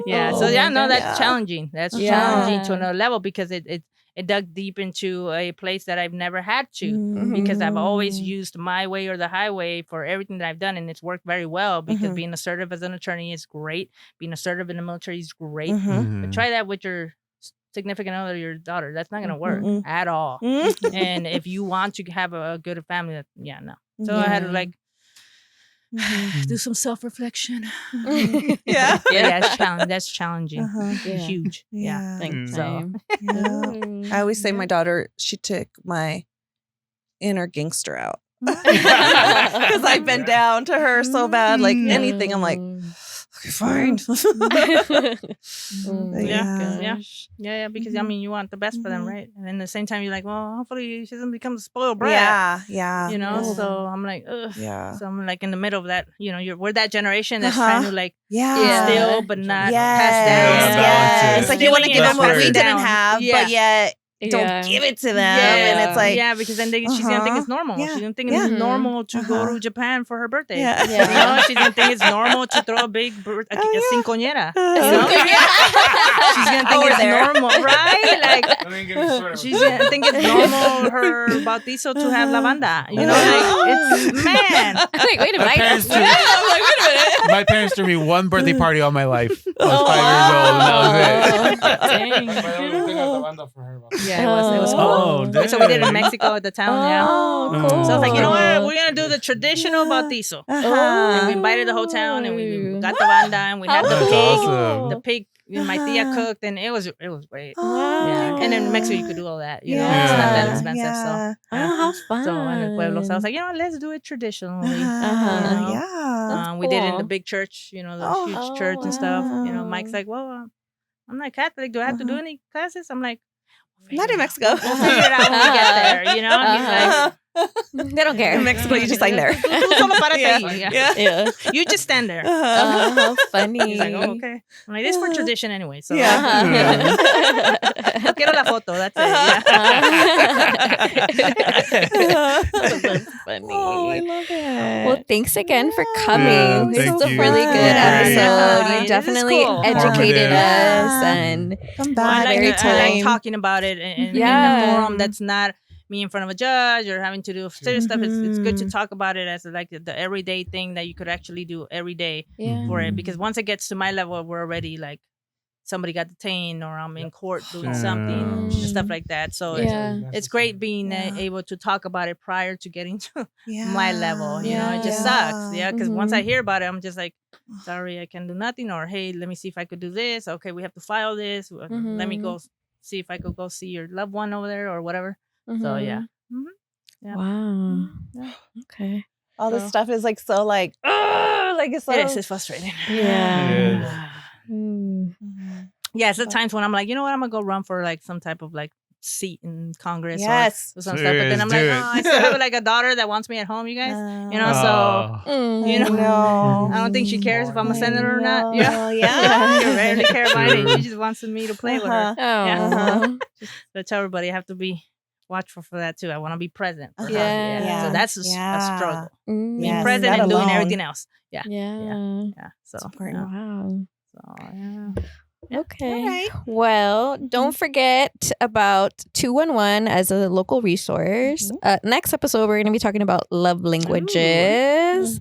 Yeah. So yeah, no, that's challenging. That's challenging to another level because it dug deep into a place that I've never had to because I've always used my way or the highway for everything that I've done, and it's worked very well because being assertive as an attorney is great. Being assertive in the military is great. But try that with your significant other, your daughter. That's not going to work at all. And if you want to have a good family, no. So I had to like do some self-reflection. Yeah. That's challenging. Huge. Yeah. So I always say my daughter, she took my inner gangster out. Because I've been down to her so bad. Like anything, I'm like, okay, fine. Yeah. Because I mean, you want the best for them, right? And then at the same time, you're like, well, hopefully she doesn't become a spoiled brat. Yeah. You know, so I'm like, ugh. Yeah. So I'm like in the middle of that. You know, we're that generation that's trying to like Yeah. still, but not Yes. pass down. Yes. It's like you want to give them what we Passing didn't down. have, but yet don't give it to them. And it's like, because then she's gonna think it's normal. She's gonna think it's normal to go to Japan for her birthday. Yeah. You know, she's gonna think it's normal to throw a big cincoñera. You know? She's gonna think it's normal, right? Like she's gonna think it's normal her bautizo to have lavanda. You know, like it's man. Like, wait a minute. My parents threw me one birthday party all my life. I was 5 years old, and that was it. Yeah, it was cool. So we did it in Mexico at the town. Cool. So I was like, you know what? We're gonna do the traditional bautizo. And we invited the whole town, and we got the banda, and we had the That's pig. awesome. The pig, my tia cooked, and it was great. Oh, Yeah, and in Mexico you could do all that. You know, it's not that expensive. Yeah. So, how fun. so in the pueblo, so I was like, you know, let's do it traditionally. Yeah. We did it in the cool. big church, you know, the huge church and stuff. You know, Mike's like, well, I'm not Catholic. Do I have to do any classes? I'm like, Not in Mexico. we'll figure it out when we get there. You know, he's like, They don't care. In Mexico, you just sign there. Tú solo párate ahí. Yeah. You just stand there. How funny. He's like, oh, okay. I'm like, this is for tradition anyway. So Yeah. quiero la foto. That's it. That's funny. Oh, I love it. Well, thanks again for coming. Yeah, This thank is a you. really Yeah. good Yeah. episode. This You is definitely cool. educated Informative. us, and Come I back like, very I like time. talking about it in Yeah. a forum that's not me in front of a judge or having to do serious stuff. It's good to talk about it as like the everyday thing that you could actually do every day for it. Because once it gets to my level, we're already like somebody got detained or I'm in court doing something and stuff like that. So it's great being able to talk about it prior to getting to my level. You know, it just sucks. Yeah, because once I hear about it, I'm just like, sorry, I can do nothing. Or hey, let me see if I could do this. Okay, we have to file this. Let me go see if I could go see your loved one over there or whatever. So yeah. Wow. Yeah. Okay. All this stuff is like so like it's so It's frustrating. Yeah. Yeah, it's the times when I'm like, you know what, I'm gonna go run for like some type of like seat in Congress Yes. or some stuff. But then I'm Do like, it. I still have like a daughter that wants me at home, you guys. You know, so Mm. you know, No. I don't think she cares if I'm a senator or not. You know, Yeah. she rarely care about it. True. She just wants me to play with her. Uh-huh. Oh. So I tell everybody I have to be watchful for that too. I want to be present for her. Yeah. Yeah. So that's a Yeah. struggle. Mm. Being Yes, present that and doing alone. everything else. Yeah. Yeah. Yeah. So It's important. Wow. yeah. Yeah. Okay. All right. Well, don't forget about 211 as a local resource. Next episode, we're going to be talking about love languages.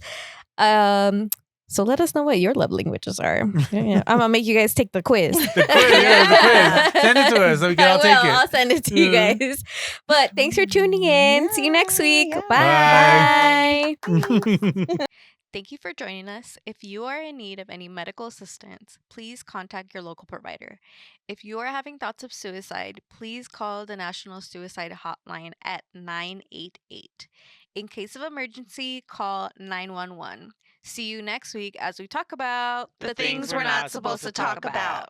So let us know what your love languages are. Yeah. I'm gonna make you guys take the quiz. The quiz, the quiz. Send it to us so we can all take it. I'll send it to you guys. But thanks for tuning in. See you next week. Yeah. Bye. Bye. Thank you for joining us. If you are in need of any medical assistance, please contact your local provider. If you are having thoughts of suicide, please call the National Suicide Hotline at 988. In case of emergency, call 911. See you next week as we talk about The things we're not supposed to talk about.